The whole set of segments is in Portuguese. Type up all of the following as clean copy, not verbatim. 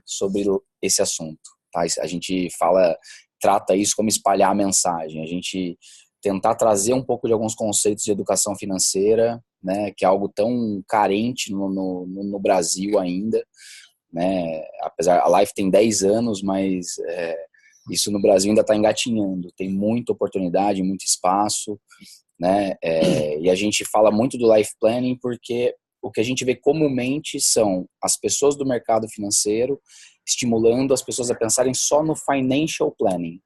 sobre esse assunto, tá? A gente trata isso como espalhar a mensagem, a gente tentar trazer um pouco de alguns conceitos de educação financeira, né, que é algo tão carente no Brasil ainda, né, apesar, a Life tem 10 anos, mas isso no Brasil ainda está engatinhando, tem muita oportunidade, muito espaço, né, e a gente fala muito do Life Planning porque o que a gente vê comumente são as pessoas do mercado financeiro estimulando as pessoas a pensarem só no Financial Planning.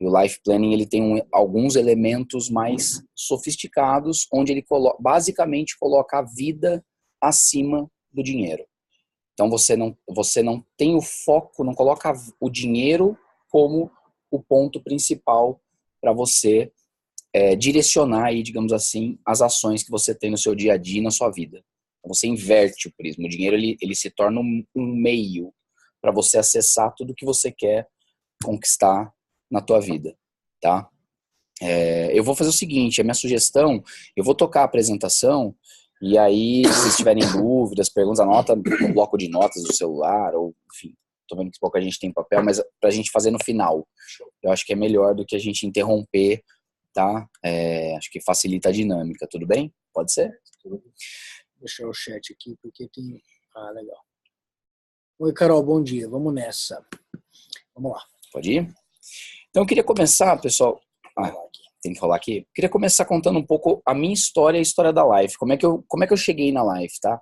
E o Life Planning ele tem alguns elementos mais sofisticados, onde ele basicamente coloca a vida acima do dinheiro. Então você não tem o foco, não coloca o dinheiro como o ponto principal para você direcionar aí, digamos assim, as ações que você tem no seu dia a dia e na sua vida. Então, você inverte o prisma. O dinheiro ele se torna um meio para você acessar tudo que você quer conquistar na tua vida, tá? Eu vou fazer o seguinte, a minha sugestão, eu vou tocar a apresentação e aí, se vocês tiverem dúvidas, perguntas, anota no bloco de notas do celular, ou enfim, tô vendo que pouca gente tem papel, mas pra gente fazer no final. Eu acho que é melhor do que a gente interromper, tá? Acho que facilita a dinâmica, tudo bem? Pode ser? Vou deixar o chat aqui, porque tem... Ah, legal. Oi, Carol, bom dia. Vamos nessa. Vamos lá. Pode ir? Então, eu queria começar, pessoal... tem que rolar aqui. Eu queria começar contando um pouco a minha história e a história da Life. Como é que eu cheguei na Life, tá?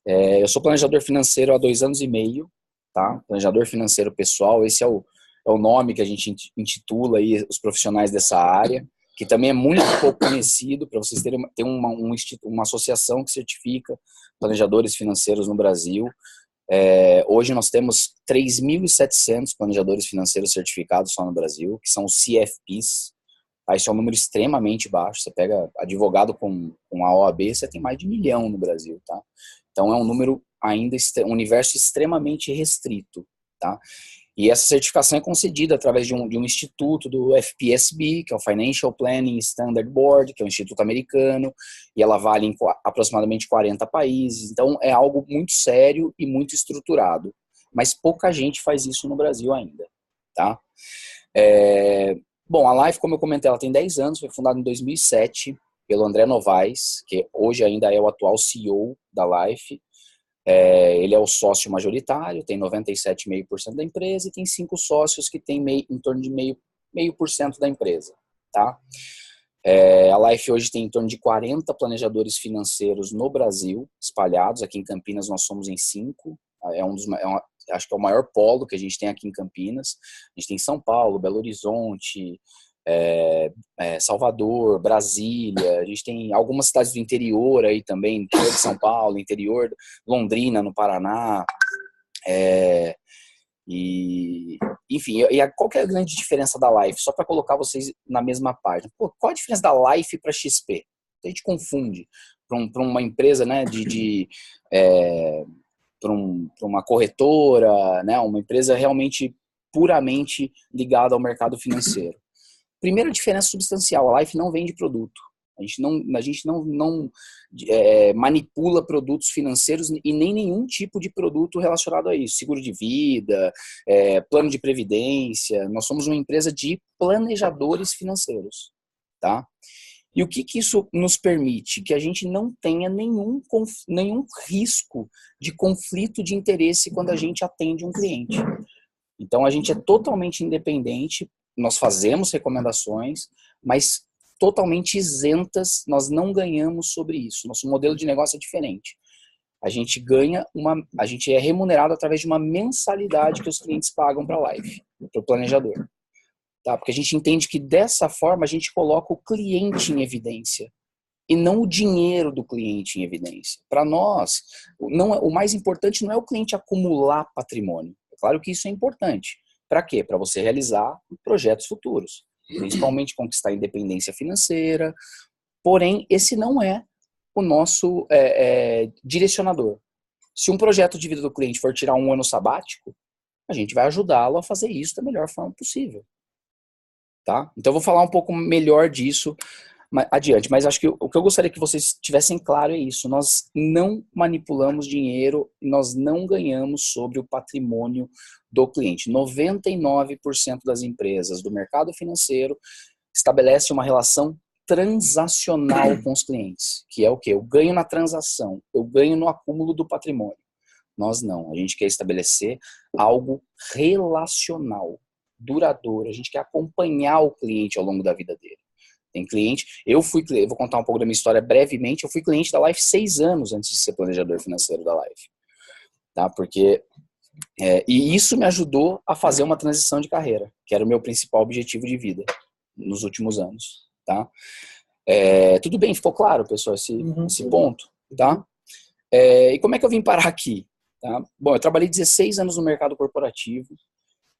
Eu sou planejador financeiro há 2 anos e meio, tá? Planejador financeiro pessoal, esse é o nome que a gente intitula aí os profissionais dessa área, que também é muito pouco conhecido, para vocês terem uma associação que certifica planejadores financeiros no Brasil. Hoje nós temos 3.700 planejadores financeiros certificados só no Brasil, que são os CFPs. Tá? Isso é um número extremamente baixo. Você pega advogado com a OAB, você tem mais de 1 milhão no Brasil. Tá? Então é um número ainda, um universo extremamente restrito. Tá? E essa certificação é concedida através de um instituto do FPSB, que é o Financial Planning Standard Board, que é um instituto americano, e ela vale em aproximadamente 40 países. Então é algo muito sério e muito estruturado. Mas pouca gente faz isso no Brasil ainda. Tá? Bom, a Life, como eu comentei, ela tem 10 anos, foi fundada em 2007 pelo André Novaes, que hoje ainda é o atual CEO da Life. Ele é o sócio majoritário, tem 97,5% da empresa e tem 5 sócios que têm em torno de 0,5% da empresa. Tá? A Life hoje tem em torno de 40 planejadores financeiros no Brasil, espalhados. Aqui em Campinas nós somos em 5. Acho que é o maior polo que a gente tem aqui em Campinas. A gente tem São Paulo, Belo Horizonte, Salvador, Brasília, a gente tem algumas cidades do interior aí também, interior de São Paulo, interior, Londrina, no Paraná, enfim, qual que é a grande diferença da Life? Só para colocar vocês na mesma página. Qual a diferença da Life para XP? A gente confunde para uma empresa, né, para uma corretora, né, uma empresa realmente puramente ligada ao mercado financeiro. Primeira diferença substancial, a Life não vende produto. A gente não manipula produtos financeiros e nem nenhum tipo de produto relacionado a isso. Seguro de vida, plano de previdência. Nós somos uma empresa de planejadores financeiros. Tá? E o que isso nos permite? Que a gente não tenha nenhum risco de conflito de interesse quando a gente atende um cliente. Então, a gente é totalmente independente, nós fazemos recomendações, mas totalmente isentas, nós não ganhamos sobre isso. Nosso modelo de negócio é diferente. A gente é remunerado através de uma mensalidade que os clientes pagam para a Life, para o planejador. Tá? Porque a gente entende que dessa forma a gente coloca o cliente em evidência e não o dinheiro do cliente em evidência. Para nós, o mais importante não é o cliente acumular patrimônio. É claro que isso é importante. Para quê? Para você realizar projetos futuros, principalmente conquistar a independência financeira. Porém, esse não é o nosso direcionador. Se um projeto de vida do cliente for tirar um ano sabático, a gente vai ajudá-lo a fazer isso da melhor forma possível. Tá? Então, eu vou falar um pouco melhor disso adiante, mas acho que o que eu gostaria que vocês tivessem claro é isso. Nós não manipulamos dinheiro, nós não ganhamos sobre o patrimônio do cliente. 99% das empresas do mercado financeiro estabelece uma relação transacional com os clientes, que é o quê? Eu ganho na transação, eu ganho no acúmulo do patrimônio. Nós não, a gente quer estabelecer algo relacional, duradouro, a gente quer acompanhar o cliente ao longo da vida dele. Tem cliente, eu vou contar um pouco da minha história brevemente, eu fui cliente da Life 6 anos antes de ser planejador financeiro da Life, tá? Porque, e isso me ajudou a fazer uma transição de carreira, que era o meu principal objetivo de vida nos últimos anos, tá? Tudo bem, ficou claro, pessoal, esse ponto, tá? E como é que eu vim parar aqui? Tá? Bom, eu trabalhei 16 anos no mercado corporativo,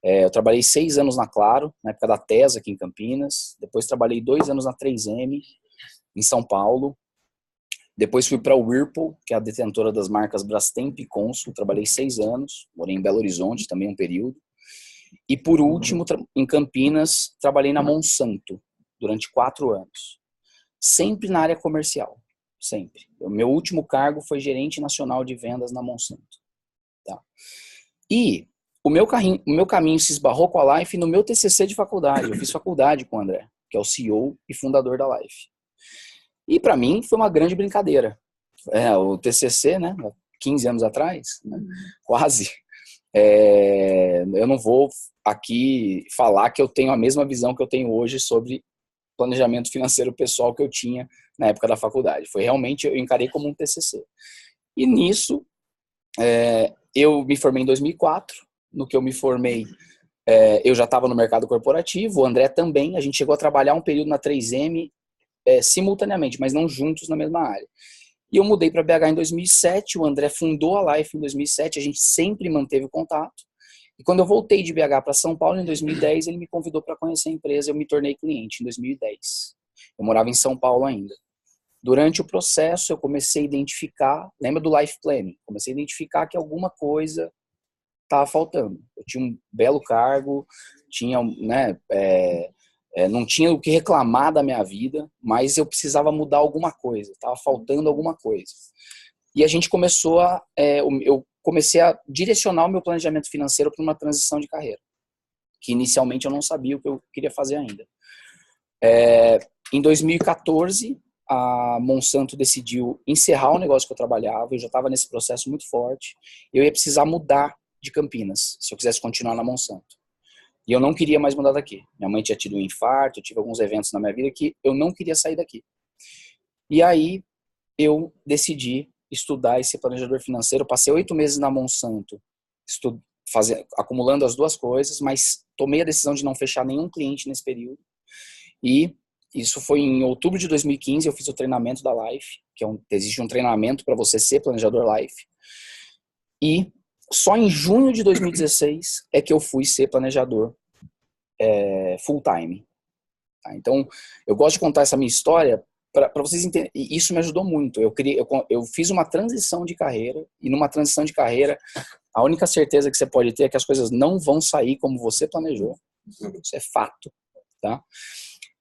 eu trabalhei 6 anos na Claro, na época da TES aqui em Campinas, depois trabalhei 2 anos na 3M, em São Paulo, depois fui para a Whirlpool, que é a detentora das marcas Brastemp e Consul, trabalhei 6 anos, morei em Belo Horizonte também um período, e por último, em Campinas, trabalhei na Monsanto, durante 4 anos, sempre na área comercial, sempre. O meu último cargo foi gerente nacional de vendas na Monsanto. Tá? E o meu caminho se esbarrou com a Life no meu TCC de faculdade. Eu fiz faculdade com o André, que é o CEO e fundador da Life. E para mim foi uma grande brincadeira. O TCC, né, 15 anos atrás, né, quase. Eu não vou aqui falar que eu tenho a mesma visão que eu tenho hoje sobre planejamento financeiro pessoal que eu tinha na época da faculdade. Foi realmente, eu encarei como um TCC. E nisso, eu me formei em 2004. No que eu me formei, eu já estava no mercado corporativo, o André também. A gente chegou a trabalhar um período na 3M simultaneamente, mas não juntos na mesma área. E eu mudei para BH em 2007, o André fundou a Life em 2007, a gente sempre manteve o contato. E quando eu voltei de BH para São Paulo em 2010, ele me convidou para conhecer a empresa, eu me tornei cliente em 2010. Eu morava em São Paulo ainda. Durante o processo, eu comecei a identificar, lembra do Life Planning? Comecei a identificar que alguma coisa estava faltando. Eu tinha um belo cargo, tinha, né, não tinha o que reclamar da minha vida, mas eu precisava mudar alguma coisa, estava faltando alguma coisa. E a gente começou eu comecei a direcionar o meu planejamento financeiro para uma transição de carreira, que inicialmente eu não sabia o que eu queria fazer ainda. Em 2014, a Monsanto decidiu encerrar o negócio que eu trabalhava, eu já estava nesse processo muito forte, eu ia precisar mudar de Campinas, se eu quisesse continuar na Monsanto. E eu não queria mais mudar daqui. Minha mãe tinha tido um infarto, eu tive alguns eventos na minha vida que eu não queria sair daqui. E aí eu decidi estudar esse planejador financeiro. Passei 8 meses na Monsanto, acumulando as duas coisas, mas tomei a decisão de não fechar nenhum cliente nesse período. E isso foi em outubro de 2015, eu fiz o treinamento da Life, que existe um treinamento para você ser planejador Life. E só em junho de 2016 é que eu fui ser planejador full time. Tá? Então, eu gosto de contar essa minha história para vocês entenderem. E isso me ajudou muito. Eu fiz uma transição de carreira, e numa transição de carreira, a única certeza que você pode ter é que as coisas não vão sair como você planejou. Isso é fato. Tá?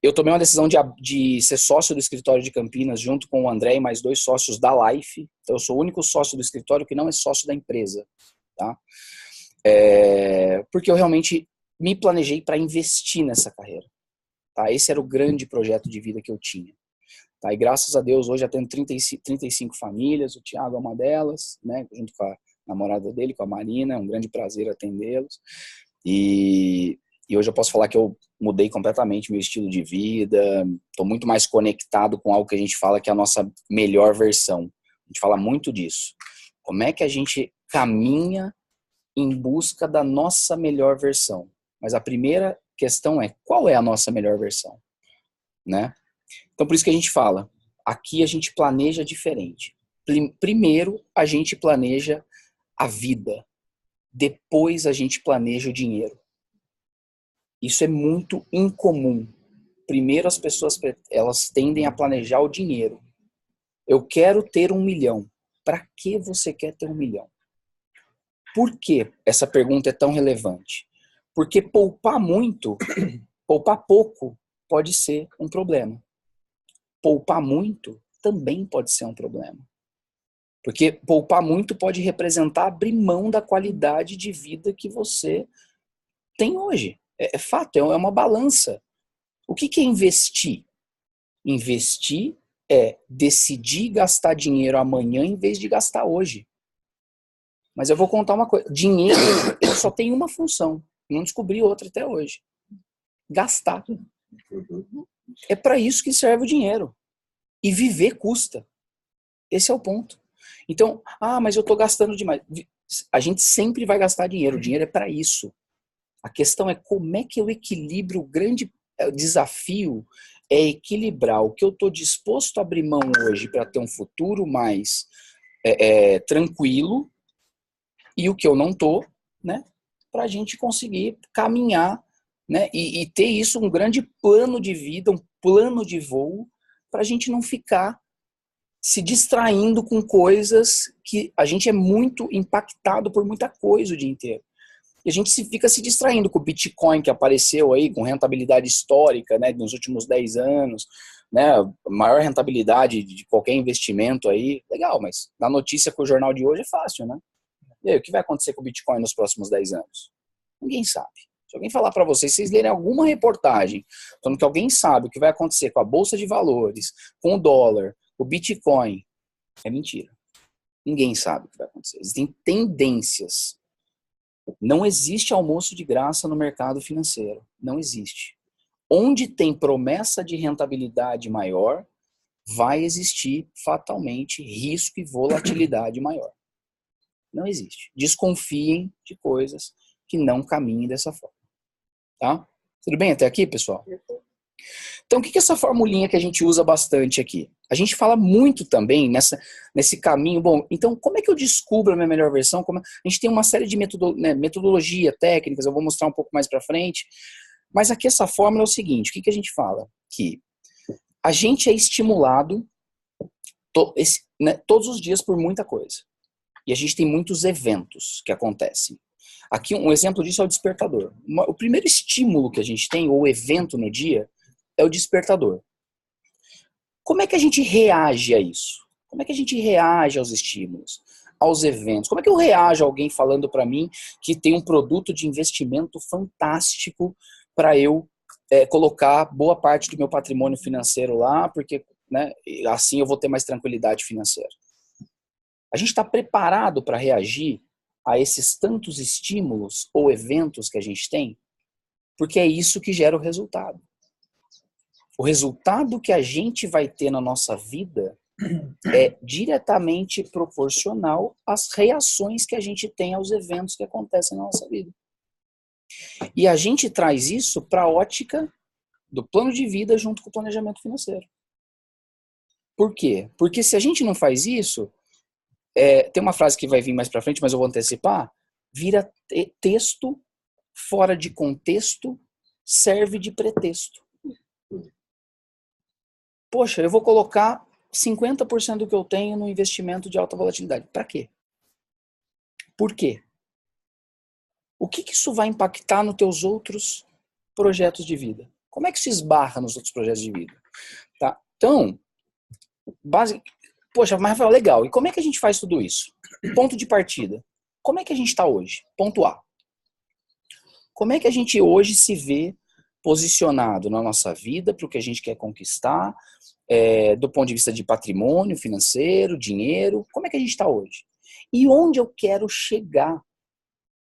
Eu tomei uma decisão de ser sócio do escritório de Campinas, junto com o André e mais 2 sócios da Life. Então, eu sou o único sócio do escritório que não é sócio da empresa. Tá? Porque eu realmente me planejei para investir nessa carreira. Tá? Esse era o grande projeto de vida que eu tinha. Tá? E graças a Deus, hoje já tenho 35 famílias, o Thiago é uma delas, né? Junto com a namorada dele, com a Marina, é um grande prazer atendê-los. E hoje eu posso falar que eu mudei completamente meu estilo de vida, estou muito mais conectado com algo que a gente fala que é a nossa melhor versão. A gente fala muito disso. Como é que a gente caminha em busca da nossa melhor versão? Mas a primeira questão é, qual é a nossa melhor versão? Né? Então, por isso que a gente fala, aqui a gente planeja diferente. Primeiro, a gente planeja a vida. Depois, a gente planeja o dinheiro. Isso é muito incomum. Primeiro, as pessoas elas tendem a planejar o dinheiro. Eu quero ter 1 milhão. Para que você quer ter 1 milhão? Por que essa pergunta é tão relevante? Porque poupar muito, poupar pouco, pode ser um problema. poupar muito também pode ser um problema. Porque poupar muito pode representar abrir mão da qualidade de vida que você tem hoje. É fato, é uma balança. O que é investir? Investir é decidir gastar dinheiro amanhã em vez de gastar hoje. Mas eu vou contar uma coisa. Dinheiro ele só tem uma função. Não descobri outra até hoje. Gastar. É para isso que serve o dinheiro. E viver custa. Esse é o ponto. Então, mas eu estou gastando demais. A gente sempre vai gastar dinheiro. O dinheiro é para isso. A questão é como é que eu equilibro. O grande desafio é equilibrar o que eu estou disposto a abrir mão hoje para ter um futuro mais tranquilo e o que eu não estou, né? Para a gente conseguir caminhar, né? E ter isso um grande plano de vida, um plano de voo, para a gente não ficar se distraindo com coisas que a gente é muito impactado por muita coisa o dia inteiro. E a gente fica se distraindo com o Bitcoin que apareceu aí, com rentabilidade histórica, né, nos últimos 10 anos, né, a maior rentabilidade de qualquer investimento aí. Legal, mas na notícia com o jornal de hoje é fácil, né? E aí, o que vai acontecer com o Bitcoin nos próximos 10 anos? Ninguém sabe. Se alguém falar para vocês, vocês lerem alguma reportagem falando que alguém sabe o que vai acontecer com a Bolsa de Valores, com o dólar, o Bitcoin, é mentira. Ninguém sabe o que vai acontecer. Existem tendências. Não existe almoço de graça no mercado financeiro. Não existe. Onde tem promessa de rentabilidade maior, vai existir fatalmente risco e volatilidade maior. Não existe. Desconfiem de coisas que não caminhem dessa forma. Tá? Tudo bem até aqui, pessoal? Então, o que é essa formulinha que a gente usa bastante aqui? A gente fala muito também nesse caminho. Bom, então, como é que eu descubro a minha melhor versão? A gente tem uma série de metodologia, técnicas, eu vou mostrar um pouco mais para frente. Mas aqui essa fórmula é o seguinte, o que a gente fala? Que a gente é estimulado todos os dias por muita coisa. E a gente tem muitos eventos que acontecem. Aqui um exemplo disso é o despertador. O primeiro estímulo que a gente tem, ou evento no dia, é o despertador. Como é que a gente reage a isso? Como é que a gente reage aos estímulos, aos eventos? Como é que eu reajo a alguém falando para mim que tem um produto de investimento fantástico para eu colocar boa parte do meu patrimônio financeiro lá, porque assim eu vou ter mais tranquilidade financeira? A gente está preparado para reagir a esses tantos estímulos ou eventos que a gente tem? Porque é isso que gera o resultado. O resultado que a gente vai ter na nossa vida é diretamente proporcional às reações que a gente tem aos eventos que acontecem na nossa vida. E a gente traz isso para a ótica do plano de vida junto com o planejamento financeiro. Por quê? Porque se a gente não faz isso, tem uma frase que vai vir mais para frente, mas eu vou antecipar, vira texto fora de contexto, serve de pretexto. Poxa, eu vou colocar 50% do que eu tenho no investimento de alta volatilidade. Para quê? Por quê? O que isso vai impactar nos teus outros projetos de vida? Como é que isso esbarra nos outros projetos de vida? Tá? Então, poxa, mas Rafael, legal. E como é que a gente faz tudo isso? Ponto de partida. Como é que a gente está hoje? Ponto A. Como é que a gente hoje se vê posicionado na nossa vida para o que a gente quer conquistar, do ponto de vista de patrimônio financeiro, dinheiro? Como é que a gente está hoje? E onde eu quero chegar? O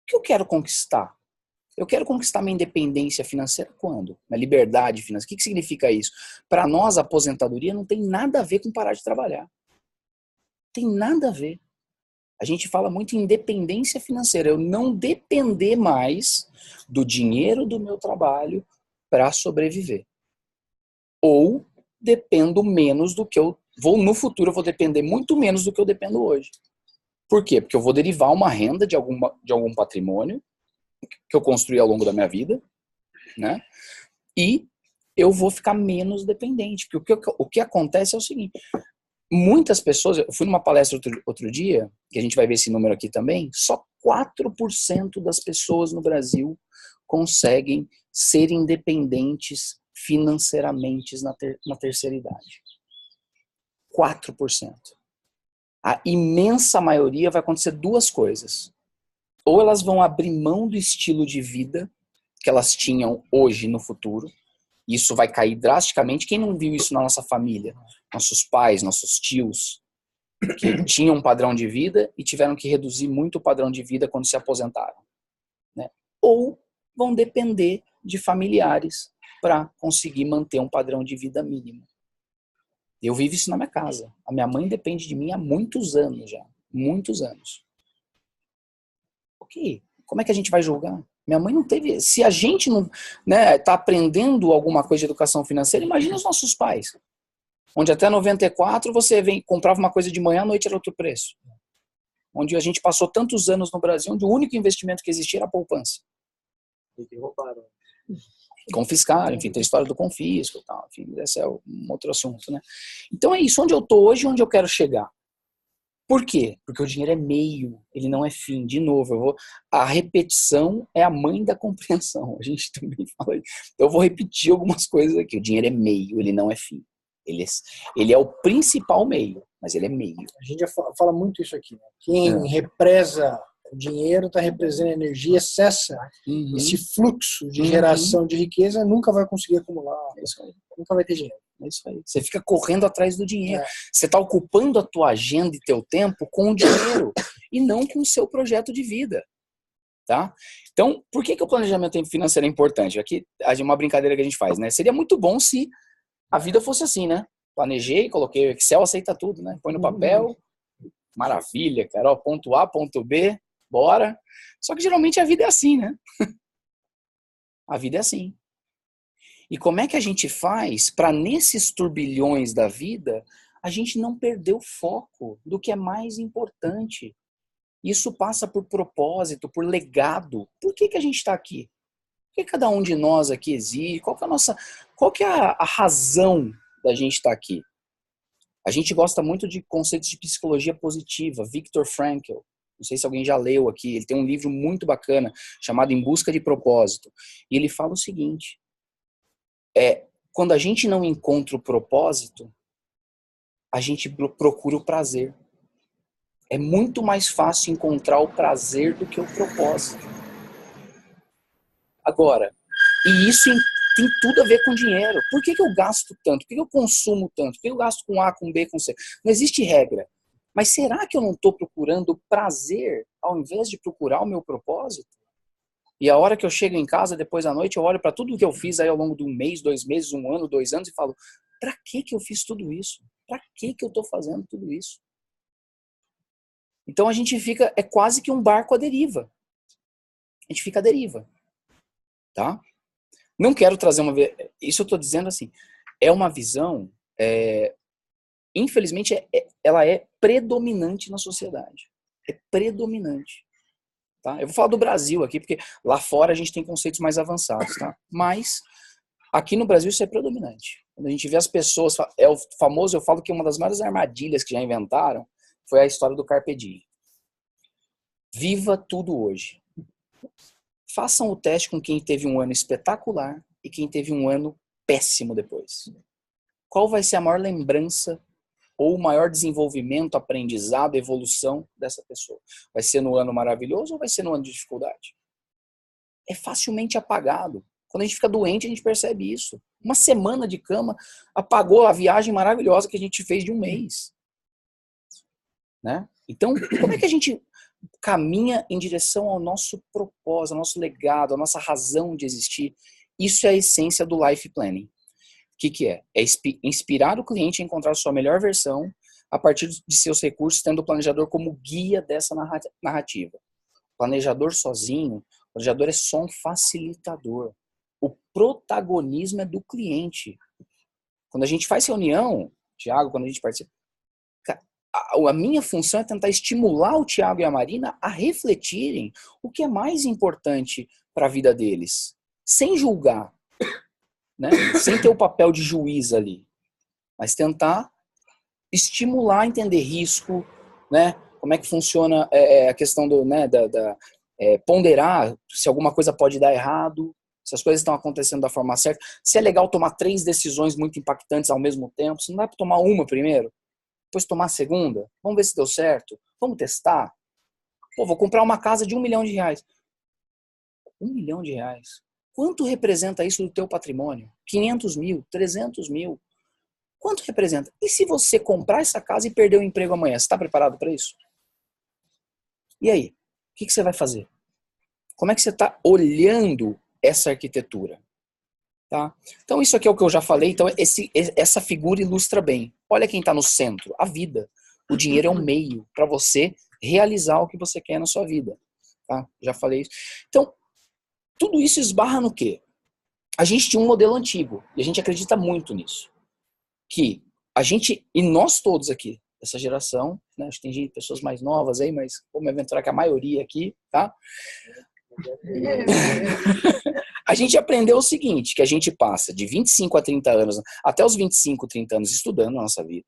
que eu quero conquistar? Eu quero conquistar minha independência financeira quando? Minha liberdade financeira. O que significa isso? Para nós, a aposentadoria não tem nada a ver com parar de trabalhar. Tem nada a ver. A gente fala muito em independência financeira. Eu não depender mais do dinheiro do meu trabalho para sobreviver. Ou dependo menos do que eu vou no futuro, eu vou depender muito menos do que eu dependo hoje. Por quê? Porque eu vou derivar uma renda de algum patrimônio que eu construí ao longo da minha vida, né? E eu vou ficar menos dependente. Porque o que acontece é o seguinte, muitas pessoas, eu fui numa palestra outro dia, que a gente vai ver esse número aqui também, só 4% das pessoas no Brasil conseguem ser independentes financeiramente na terceira idade. 4%. A imensa maioria vai acontecer duas coisas. Ou elas vão abrir mão do estilo de vida que elas tinham hoje no futuro. Isso vai cair drasticamente. Quem não viu isso na nossa família? Nossos pais, nossos tios, que tinham um padrão de vida e tiveram que reduzir muito o padrão de vida quando se aposentaram. Né? Ou vão depender de familiares para conseguir manter um padrão de vida mínimo. Eu vivo isso na minha casa. A minha mãe depende de mim há muitos anos já. Muitos anos. Ok. Como é que a gente vai julgar? Minha mãe não teve... Se a gente não tá aprendendo alguma coisa de educação financeira, imagina os nossos pais. Onde até 94 você comprava uma coisa de manhã, à noite era outro preço. Onde a gente passou tantos anos no Brasil, onde o único investimento que existia era a poupança. E que roubaram. Confiscaram, enfim, tem a história do confisco e tal, enfim, esse é um outro assunto, né? Então é isso, onde eu tô hoje, onde eu quero chegar. Por quê? Porque o dinheiro é meio, ele não é fim. De novo, a repetição é a mãe da compreensão. A gente também fala isso. Então eu vou repetir algumas coisas aqui. O dinheiro é meio, ele não é fim. Ele é o principal meio, mas ele é meio. A gente já fala muito isso aqui, né? Quem represa o dinheiro está represando energia, cessa esse fluxo de geração de riqueza, nunca vai conseguir acumular. É isso aí. Nunca vai ter dinheiro. É isso aí. Você fica correndo atrás do dinheiro. Você está ocupando a tua agenda e teu tempo com o dinheiro e não com o seu projeto de vida. Tá? Então, por que o planejamento financeiro é importante? Aqui é uma brincadeira que a gente faz, né? Seria muito bom se a vida fosse assim, né? Planejei, coloquei o Excel, aceita tudo, né? Põe no papel, maravilha, cara, ó, ponto A, ponto B, bora. Só que geralmente a vida é assim, né? A vida é assim. E como é que a gente faz para nesses turbilhões da vida a gente não perder o foco do que é mais importante? Isso passa por propósito, por legado. Por que a gente está aqui? Por que cada um de nós aqui existe? Qual que é a razão da gente estar aqui? A gente gosta muito de conceitos de psicologia positiva, Viktor Frankl. Não sei se alguém já leu aqui. Ele tem um livro muito bacana chamado Em Busca de Propósito. E ele fala o seguinte: quando a gente não encontra o propósito, a gente procura o prazer. É muito mais fácil encontrar o prazer do que o propósito. Agora, e isso tem tudo a ver com dinheiro. Por que eu gasto tanto? Por que eu consumo tanto? Por que eu gasto com A, com B, com C? Não existe regra. Mas será que eu não estou procurando prazer ao invés de procurar o meu propósito? E a hora que eu chego em casa, depois da noite, eu olho para tudo que eu fiz aí ao longo de um mês, 2 meses, 1 ano, 2 anos e falo, para que eu fiz tudo isso? Para que eu estou fazendo tudo isso? Então a gente fica, é quase que um barco à deriva. A gente fica à deriva. Tá? Não quero trazer isso eu estou dizendo assim, é uma visão, infelizmente, ela é predominante na sociedade. É predominante. Tá? Eu vou falar do Brasil aqui, porque lá fora a gente tem conceitos mais avançados. Tá? Mas aqui no Brasil isso é predominante. Quando a gente vê as pessoas, é o famoso, eu falo que uma das maiores armadilhas que já inventaram foi a história do Carpe Diem. Viva tudo hoje. Façam o teste com quem teve um ano espetacular e quem teve um ano péssimo depois. Qual vai ser a maior lembrança ou o maior desenvolvimento, aprendizado, evolução dessa pessoa? Vai ser no ano maravilhoso ou vai ser no ano de dificuldade? É facilmente apagado. Quando a gente fica doente, a gente percebe isso. Uma semana de cama apagou a viagem maravilhosa que a gente fez de um mês. Né? Então, como é que a gente caminha em direção ao nosso propósito, ao nosso legado, à nossa razão de existir? Isso é a essência do life planning. O que é? É inspirar o cliente a encontrar a sua melhor versão a partir de seus recursos, tendo o planejador como guia dessa narrativa. O planejador sozinho, o planejador é só um facilitador. O protagonismo é do cliente. Quando a gente faz reunião, Thiago, quando a gente participa, a minha função é tentar estimular o Thiago e a Marina a refletirem o que é mais importante para a vida deles, sem julgar, né? Sem ter o papel de juiz ali, mas tentar estimular a entender risco, né? Como é que funciona a questão do, né, ponderar se alguma coisa pode dar errado, se as coisas estão acontecendo da forma certa, se é legal tomar 3 decisões muito impactantes ao mesmo tempo, se não dá para tomar uma primeiro. depois tomar a segunda, vamos ver se deu certo, vamos testar. Pô, vou comprar uma casa de R$1 milhão. R$1 milhão. Quanto representa isso do teu patrimônio? 500 mil, 300 mil. Quanto representa? E se você comprar essa casa e perder o emprego amanhã? Você está preparado para isso? E aí? O que você vai fazer? Como é que você está olhando essa arquitetura? Tá? Então isso aqui é o que eu já falei. Então essa figura ilustra bem. Olha quem está no centro. A vida. O dinheiro é um meio para você realizar o que você quer na sua vida. Tá? Já falei isso. Então, tudo isso esbarra no quê? A gente tinha um modelo antigo. E a gente acredita muito nisso. Que a gente, e nós todos aqui, essa geração, né, acho que tem pessoas mais novas aí, mas vou me aventurar que a maioria aqui, tá? A gente aprendeu o seguinte, que a gente passa de 25 a 30 anos, até os 25, 30 anos estudando a nossa vida.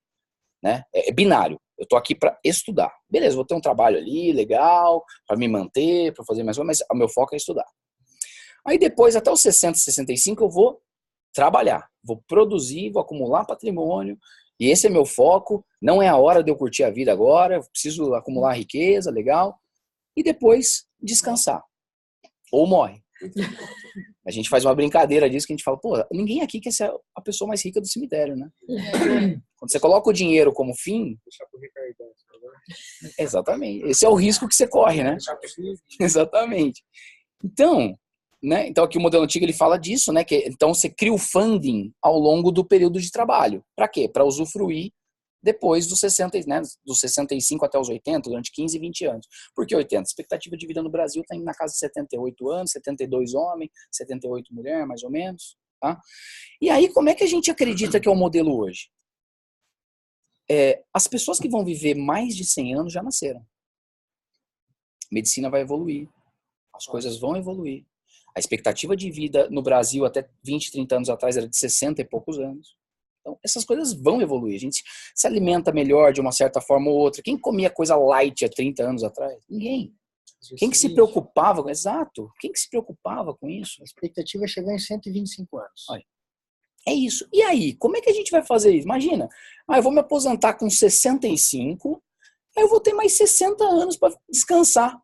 Né? É binário. Eu tô aqui para estudar. Beleza, vou ter um trabalho ali, legal, para me manter, para fazer mais coisa, mas o meu foco é estudar. Aí depois, até os 60, 65, eu vou trabalhar, vou produzir, vou acumular patrimônio, e esse é meu foco, não é a hora de eu curtir a vida agora, eu preciso acumular riqueza, legal, e depois descansar. Ou morre. A gente faz uma brincadeira disso, que a gente fala, pô, ninguém aqui quer ser a pessoa mais rica do cemitério, né? Quando você coloca o dinheiro como fim... Exatamente. Esse é o risco que você corre, né? Exatamente. Então, né? Então aqui o modelo antigo ele fala disso, né? Que, então você cria o funding ao longo do período de trabalho. Para quê? Para usufruir depois dos 60, né? Dos 65 até os 80, durante 15, 20 anos. Por que 80? A expectativa de vida no Brasil está na casa de 78 anos, 72 homens, 78 mulheres, mais ou menos. Tá? E aí, como é que a gente acredita que é o modelo hoje? As pessoas que vão viver mais de 100 anos já nasceram. A medicina vai evoluir. As coisas vão evoluir. A expectativa de vida no Brasil até 20, 30 anos atrás era de 60 e poucos anos. Então, essas coisas vão evoluir. A gente se alimenta melhor de uma certa forma ou outra. Quem comia coisa light há 30 anos atrás? Ninguém. Quem que se preocupava com... Exato. Quem que se preocupava com isso? A expectativa é chegar em 125 anos. Olha. É isso. E aí, como é que a gente vai fazer isso? Imagina, eu vou me aposentar com 65, aí eu vou ter mais 60 anos para descansar.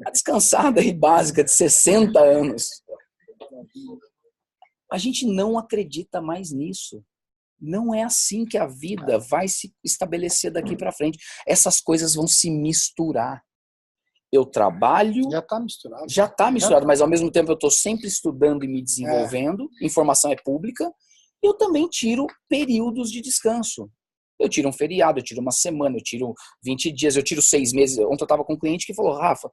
A descansada aí básica de 60 anos. A gente não acredita mais nisso. Não é assim que a vida vai se estabelecer daqui para frente. Essas coisas vão se misturar. Eu trabalho... Já está misturado. Já está misturado, mas ao mesmo tempo eu estou sempre estudando e me desenvolvendo. Informação é pública. Eu também tiro períodos de descanso. Eu tiro um feriado, eu tiro uma semana, eu tiro 20 dias, eu tiro 6 meses. Ontem eu estava com um cliente que falou, Rafa,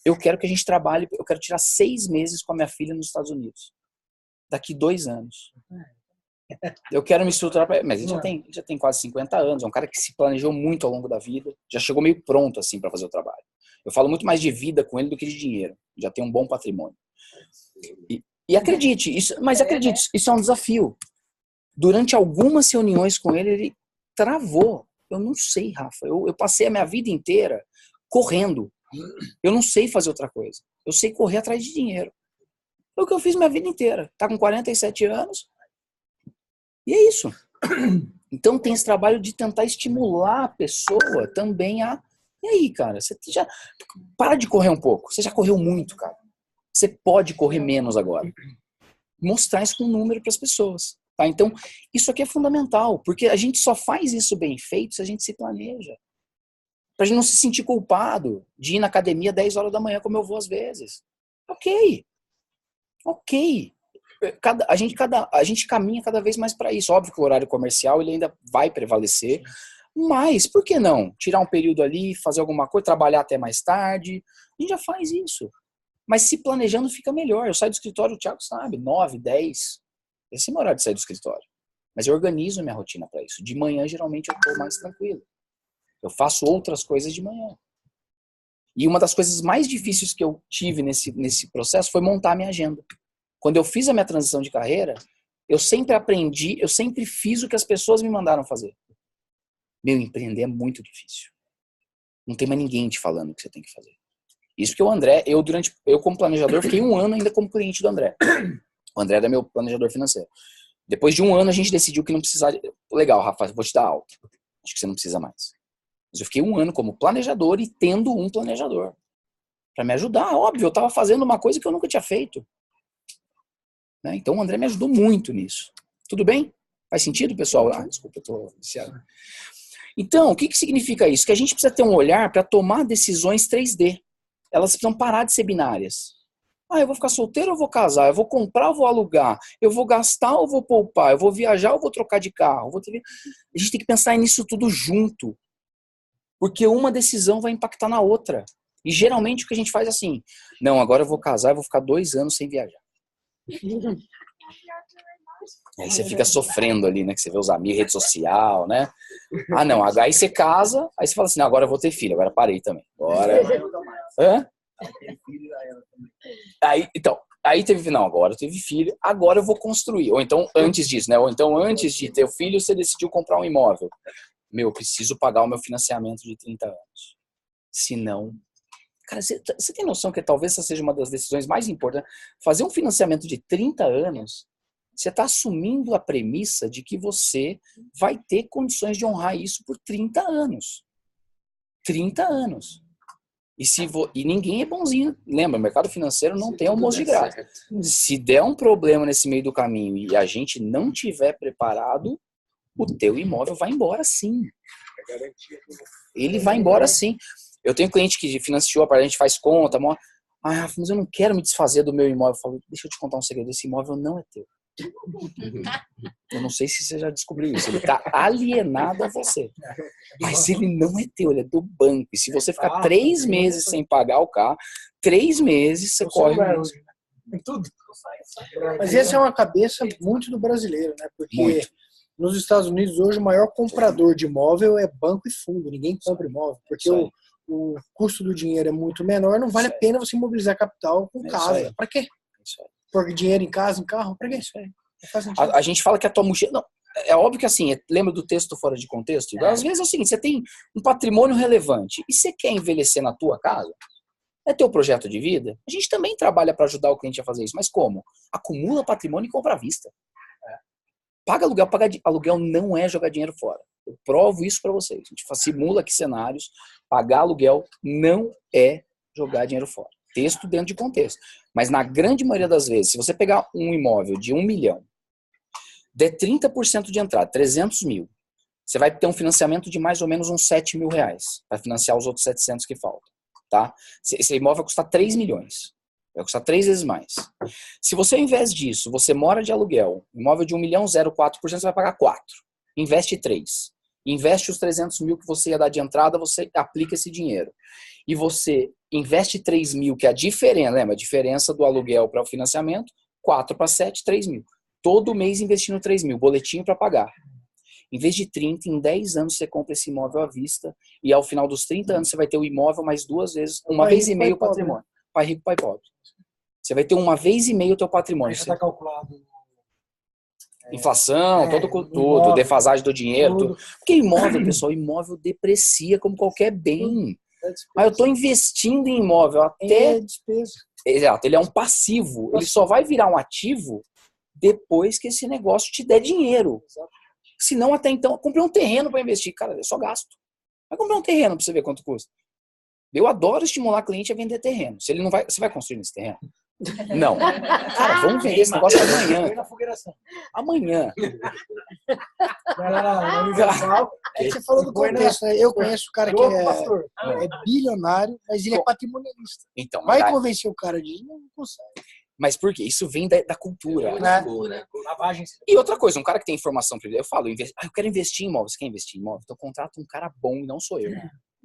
eu quero que a gente trabalhe, eu quero tirar 6 meses com a minha filha nos Estados Unidos. Daqui 2 anos. Eu quero me estruturar, mas ele já tem quase 50 anos, é um cara que se planejou muito ao longo da vida, já chegou meio pronto assim para fazer o trabalho. Eu falo muito mais de vida com ele do que de dinheiro. Já tem um bom patrimônio. E acredite, isso é um desafio. Durante algumas reuniões com ele travou. Eu não sei, Rafa. Eu passei a minha vida inteira correndo. Eu não sei fazer outra coisa. Eu sei correr atrás de dinheiro. É o que eu fiz minha vida inteira. Tá com 47 anos. E é isso. Então tem esse trabalho de tentar estimular a pessoa também a... E aí, cara, você já... Para de correr um pouco. Você já correu muito, cara. Você pode correr menos agora. Mostrar isso com um número para as pessoas. Tá? Então, isso aqui é fundamental. Porque a gente só faz isso bem feito se a gente se planeja. Pra gente não se sentir culpado de ir na academia 10 horas da manhã, como eu vou às vezes. Ok. A gente caminha cada vez mais para isso. Óbvio que o horário comercial ele ainda vai prevalecer. Mas, por que não? Tirar um período ali, fazer alguma coisa, trabalhar até mais tarde. A gente já faz isso. Mas se planejando fica melhor. Eu saio do escritório, o Thiago sabe, 9, 10. Esse é o meu horário de sair do escritório. Mas eu organizo minha rotina para isso. De manhã, geralmente, eu estou mais tranquilo. Eu faço outras coisas de manhã. E uma das coisas mais difíceis que eu tive nesse processo foi montar a minha agenda. Quando eu fiz a minha transição de carreira, eu sempre aprendi, eu sempre fiz o que as pessoas me mandaram fazer. Empreender é muito difícil. Não tem mais ninguém te falando o que você tem que fazer. Isso que o André, eu como planejador, fiquei 1 ano ainda como cliente do André. O André era meu planejador financeiro. Depois de 1 ano, a gente decidiu que não precisaria... Legal, Rafa, vou te dar alta. Acho que você não precisa mais. Mas eu fiquei 1 ano como planejador e tendo um planejador para me ajudar. Óbvio, eu estava fazendo uma coisa que eu nunca tinha feito. Né? Então o André me ajudou muito nisso. Tudo bem? Faz sentido, pessoal? Ah, desculpa, eu tô viciado. Então, o que significa isso? Que a gente precisa ter um olhar para tomar decisões 3D. Elas precisam parar de ser binárias. Ah, eu vou ficar solteiro ou vou casar? Eu vou comprar ou vou alugar? Eu vou gastar ou vou poupar? Eu vou viajar ou vou trocar de carro? A gente tem que pensar nisso tudo junto. Porque uma decisão vai impactar na outra. E geralmente o que a gente faz é assim, não, agora eu vou casar e vou ficar 2 anos sem viajar. Aí você fica sofrendo ali, né? Que você vê os amigos, rede social, né? Ah, não, aí você casa, aí você fala assim, não, agora eu vou ter filho, agora parei também. Agora... Hã? Aí teve, não, agora eu tive filho, agora eu vou construir. Ou então, antes disso, né? Ou então, antes de ter o filho, você decidiu comprar um imóvel. Eu preciso pagar o meu financiamento de 30 anos. Se não... Cara, você tem noção que talvez essa seja uma das decisões mais importantes? Fazer um financiamento de 30 anos, você está assumindo a premissa de que você vai ter condições de honrar isso por 30 anos. 30 anos. E ninguém é bonzinho. Lembra, o mercado financeiro não tem almoço de graça. Se der um problema nesse meio do caminho e a gente não tiver preparado, o teu imóvel vai embora sim. Ele vai embora sim. Eu tenho cliente que financiou, a gente faz conta, Rafa, mas eu não quero me desfazer do meu imóvel. Eu falo, deixa eu te contar um segredo, esse imóvel não é teu. Eu não sei se você já descobriu isso. Ele está alienado a você. Mas ele não é teu, ele é do banco. E se você ficar 3 meses sem pagar o carro, 3 meses você corre o risco. Tudo. Mas essa é uma cabeça muito do brasileiro, né? Porque nos Estados Unidos hoje o maior comprador de imóvel é banco e fundo. Ninguém compra imóvel. Porque o custo do dinheiro é muito menor, não vale a pena você mobilizar capital com casa. Para quê? Pôr dinheiro em casa, em carro? Pra quê? A gente fala que a tua mochila... Não, é óbvio que assim, lembra do texto fora de contexto? Às vezes é o seguinte, você tem um patrimônio relevante e você quer envelhecer na tua casa? É teu projeto de vida? A gente também trabalha para ajudar o cliente a fazer isso. Mas como? Acumula patrimônio e compra à vista. Paga aluguel. Pagar aluguel não é jogar dinheiro fora. Eu provo isso para vocês. A gente simula aqui cenários. Pagar aluguel não é jogar dinheiro fora. Texto dentro de contexto. Mas na grande maioria das vezes, se você pegar um imóvel de 1 milhão, der 30% de entrada, 300 mil, você vai ter um financiamento de mais ou menos uns 7 mil reais para financiar os outros 700 que faltam. Tá? Esse imóvel vai custar 3 milhões. Vai custar 3 vezes mais. Se você, ao invés disso, você mora de aluguel, imóvel de 1 milhão, 0,4%, você vai pagar 4. Investe 3. Investe os 300 mil que você ia dar de entrada, você aplica esse dinheiro. E você investe 3 mil, que é a diferença, lembra? A diferença do aluguel para o financiamento, 4 para 7, 3 mil. Todo mês investindo 3 mil, boletinho para pagar. Em vez de 30, em 10 anos você compra esse imóvel à vista e ao final dos 30 anos você vai ter o imóvel mais 2 vezes, uma vez e meio o patrimônio. Pai rico, pai pobre. Você vai ter uma vez e meio o teu patrimônio. Aí já está calculado. Inflação, tudo, defasagem do dinheiro. Tudo. Porque imóvel, pessoal, imóvel deprecia como qualquer bem. Mas eu estou investindo em imóvel até... despesa. Exato, ele é um passivo. Ele só vai virar um ativo depois que esse negócio te der dinheiro. Se não, até então, eu comprei um terreno para investir. Cara, eu só gasto. Vai comprar um terreno para você ver quanto custa. Eu adoro estimular cliente a vender terreno. Se ele não vai, você vai construir nesse terreno? Não. Cara, vamos vender esse negócio amanhã. Amanhã. Você falou do contexto, né? Eu conheço o cara que é bilionário, mas ele é patrimonialista. Então, vai convencer o cara disso? Não consegue. Mas por quê? Isso vem da cultura. E outra coisa, um cara que tem informação privilegiada, eu falo, eu quero investir em imóvel. Você quer investir em imóvel? Então contrata um cara bom e não sou eu.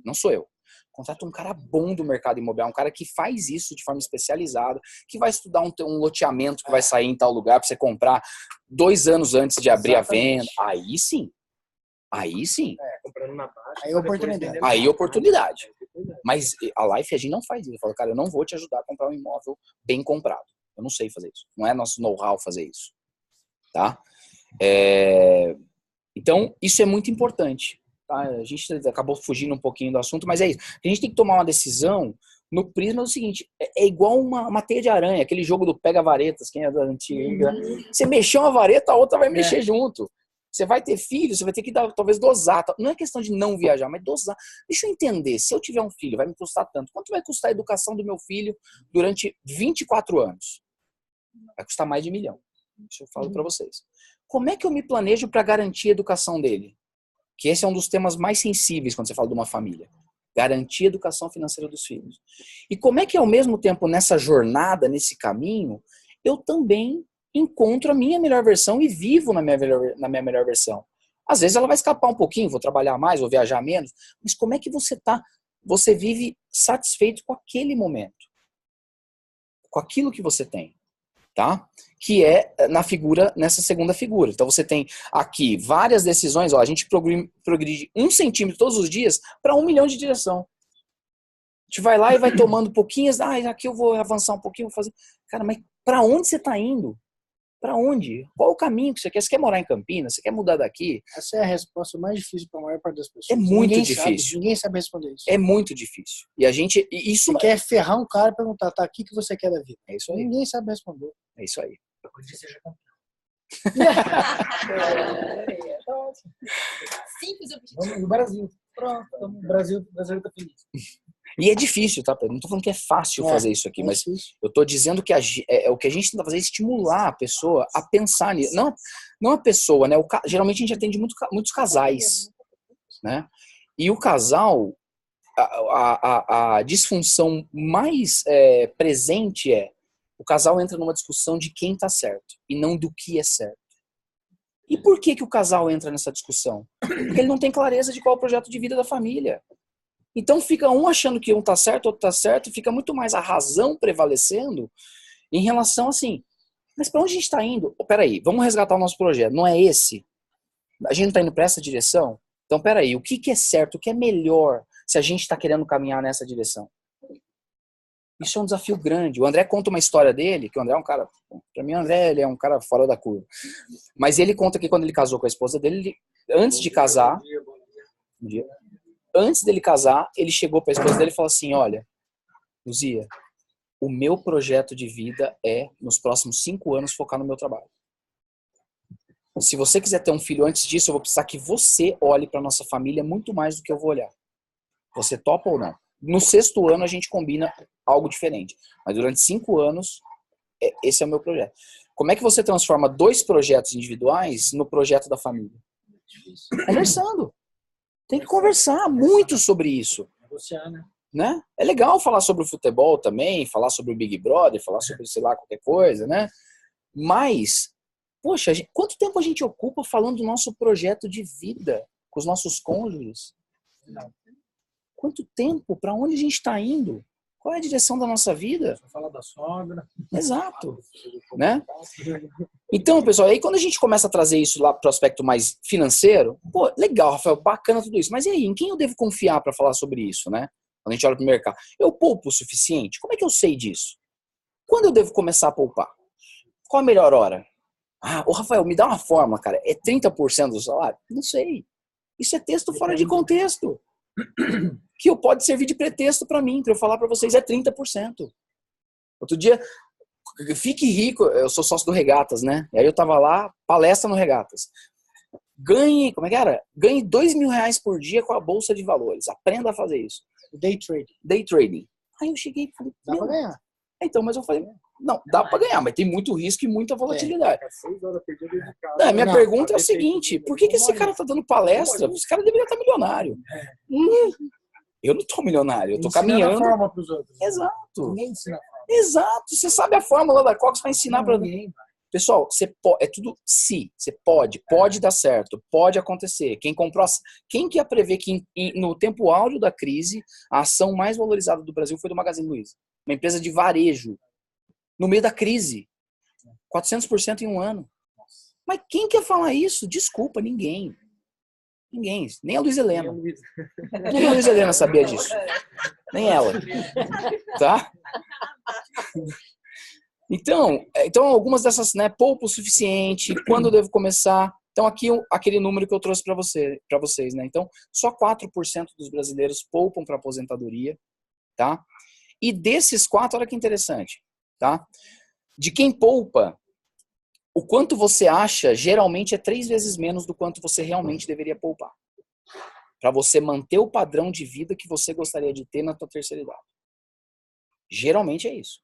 Não sou eu. Contrata um cara bom do mercado imobiliário, um cara que faz isso de forma especializada, que vai estudar um loteamento que vai sair em tal lugar para você comprar 2 anos antes de abrir a venda. Aí sim. Aí sim. Comprando na baixa. Aí é oportunidade. Aí é oportunidade. Mas a Life, a gente não faz isso. Eu falo, cara, eu não vou te ajudar a comprar um imóvel bem comprado. Eu não sei fazer isso. Não é nosso know-how fazer isso. Tá? Então, isso é muito importante. Tá? A gente acabou fugindo um pouquinho do assunto, mas é isso. A gente tem que tomar uma decisão no prisma do seguinte, é igual uma teia de aranha, aquele jogo do pega-varetas, quem é da antiga. Você mexeu uma vareta, a outra vai mexer junto. Você vai ter filho, você vai ter que talvez dosar. Não é questão de não viajar, mas dosar. Deixa eu entender, se eu tiver um filho, vai me custar tanto. Quanto vai custar a educação do meu filho durante 24 anos? Vai custar mais de 1 milhão. Isso eu falo para vocês. Como é que eu me planejo para garantir a educação dele? Que esse é um dos temas mais sensíveis quando você fala de uma família. Garantir a educação financeira dos filhos. E como é que, ao mesmo tempo, nessa jornada, nesse caminho, eu também encontro a minha melhor versão e vivo na minha melhor versão. Às vezes ela vai escapar um pouquinho, vou trabalhar mais, vou viajar menos, mas como é que você vive satisfeito com aquele momento? Com aquilo que você tem, tá? Que é nessa segunda figura. Então você tem aqui várias decisões, ó, a gente progride 1 centímetro todos os dias para 1 milhão de direção. A gente vai lá e vai tomando pouquinhas, aqui eu vou avançar um pouquinho, vou fazer. Cara, mas para onde você está indo? Para onde? Qual o caminho que você quer? Você quer morar em Campinas? Você quer mudar daqui? Essa é a resposta mais difícil para a maior parte das pessoas. É muito difícil. Ninguém sabe responder isso. É muito difícil. E a gente... Você quer ferrar um cara e perguntar, tá, o que você quer da vida? É isso aí. Ninguém sabe responder. É isso aí. Hoje seja Simples objetivo. no Brasil. Pronto, o Brasil tá feliz. E é difícil, tá? Não tô falando que é fácil fazer isso aqui, mas eu tô dizendo que o que a gente tenta fazer é estimular a pessoa a pensar nisso. Não a pessoa, né? Geralmente a gente atende muitos casais, né? E o casal, a disfunção mais presente o casal entra numa discussão de quem tá certo e não do que é certo. E por que o casal entra nessa discussão? Porque ele não tem clareza de qual é o projeto de vida da família. Então fica um achando que um tá certo, outro tá certo, e fica muito mais a razão prevalecendo em relação assim, mas para onde a gente está indo? Peraí, vamos resgatar o nosso projeto, não é esse? A gente não está indo para essa direção? Então peraí, o que é certo, o que é melhor se a gente está querendo caminhar nessa direção? Isso é um desafio grande. O André conta uma história dele, que o André é um cara, para mim o André ele é um cara fora da curva, mas ele conta que quando ele casou com a esposa dele, antes de casar, antes dele casar, ele chegou para a esposa dele e falou assim, olha, Luzia, o meu projeto de vida é, nos próximos 5 anos, focar no meu trabalho. Se você quiser ter um filho antes disso, eu vou precisar que você olhe para nossa família muito mais do que eu vou olhar. Você topa ou não? No 6º ano a gente combina algo diferente. Mas durante 5 anos, esse é o meu projeto. Como é que você transforma 2 projetos individuais no projeto da família? Conversando. Tem que conversar muito sobre isso. Negociar, né? É legal falar sobre o futebol também, falar sobre o Big Brother, falar sobre, sei lá, qualquer coisa, né? Mas, poxa, quanto tempo a gente ocupa falando do nosso projeto de vida com os nossos cônjuges? Quanto tempo? Para onde a gente está indo? Qual é a direção da nossa vida? Só falar da sogra. Exato. Né? Então, pessoal, aí quando a gente começa a trazer isso lá para o aspecto mais financeiro, pô, legal, Rafael, bacana tudo isso. Mas e aí, em quem eu devo confiar para falar sobre isso, né? Quando a gente olha para o mercado. Eu poupo o suficiente? Como é que eu sei disso? Quando eu devo começar a poupar? Qual a melhor hora? Ô Rafael, me dá uma fórmula, cara. É 30% do salário? Não sei. Isso é texto fora de contexto. Que pode servir de pretexto para mim, para eu falar para vocês, é 30%. Outro dia, fique rico, eu sou sócio do Regatas, né? E aí eu tava lá, palestra no Regatas. Ganhe, como é que era? Ganhe R$2.000 por dia com a Bolsa de Valores. Aprenda a fazer isso. Day trading. Day trading. Aí eu cheguei e falei, dá pra ganhar. Então, mas eu falei, não, dá pra ganhar, mas tem muito risco e muita volatilidade. Minha pergunta é o seguinte, por que esse cara tá dando palestra? Esse cara deveria estar milionário. Eu não tô milionário, eu tô caminhando. A fórmula pros outros. Exato. Ninguém ensina. Exato. Você sabe a fórmula da Cox, vai ensinar pra ninguém. Pessoal, é tudo se. Você pode dar certo, pode acontecer. Quem que ia prever que no tempo áureo da crise, a ação mais valorizada do Brasil foi do Magazine Luiza? Uma empresa de varejo. No meio da crise. 400% em um ano. Mas quem quer falar isso? Desculpa, ninguém. Ninguém. Nem a Luiza Helena. Nem a Luiza Helena sabia disso. Nem ela. Tá? Então algumas dessas, né, pouco o suficiente, quando eu devo começar. Então aqui aquele número que eu trouxe para vocês, né? Então, só 4% dos brasileiros poupam para aposentadoria, tá? E desses 4, olha que interessante, tá? De quem poupa, O quanto você acha, geralmente é 3 vezes menos do quanto você realmente deveria poupar. Para você manter o padrão de vida que você gostaria de ter na tua terceira idade. Geralmente é isso.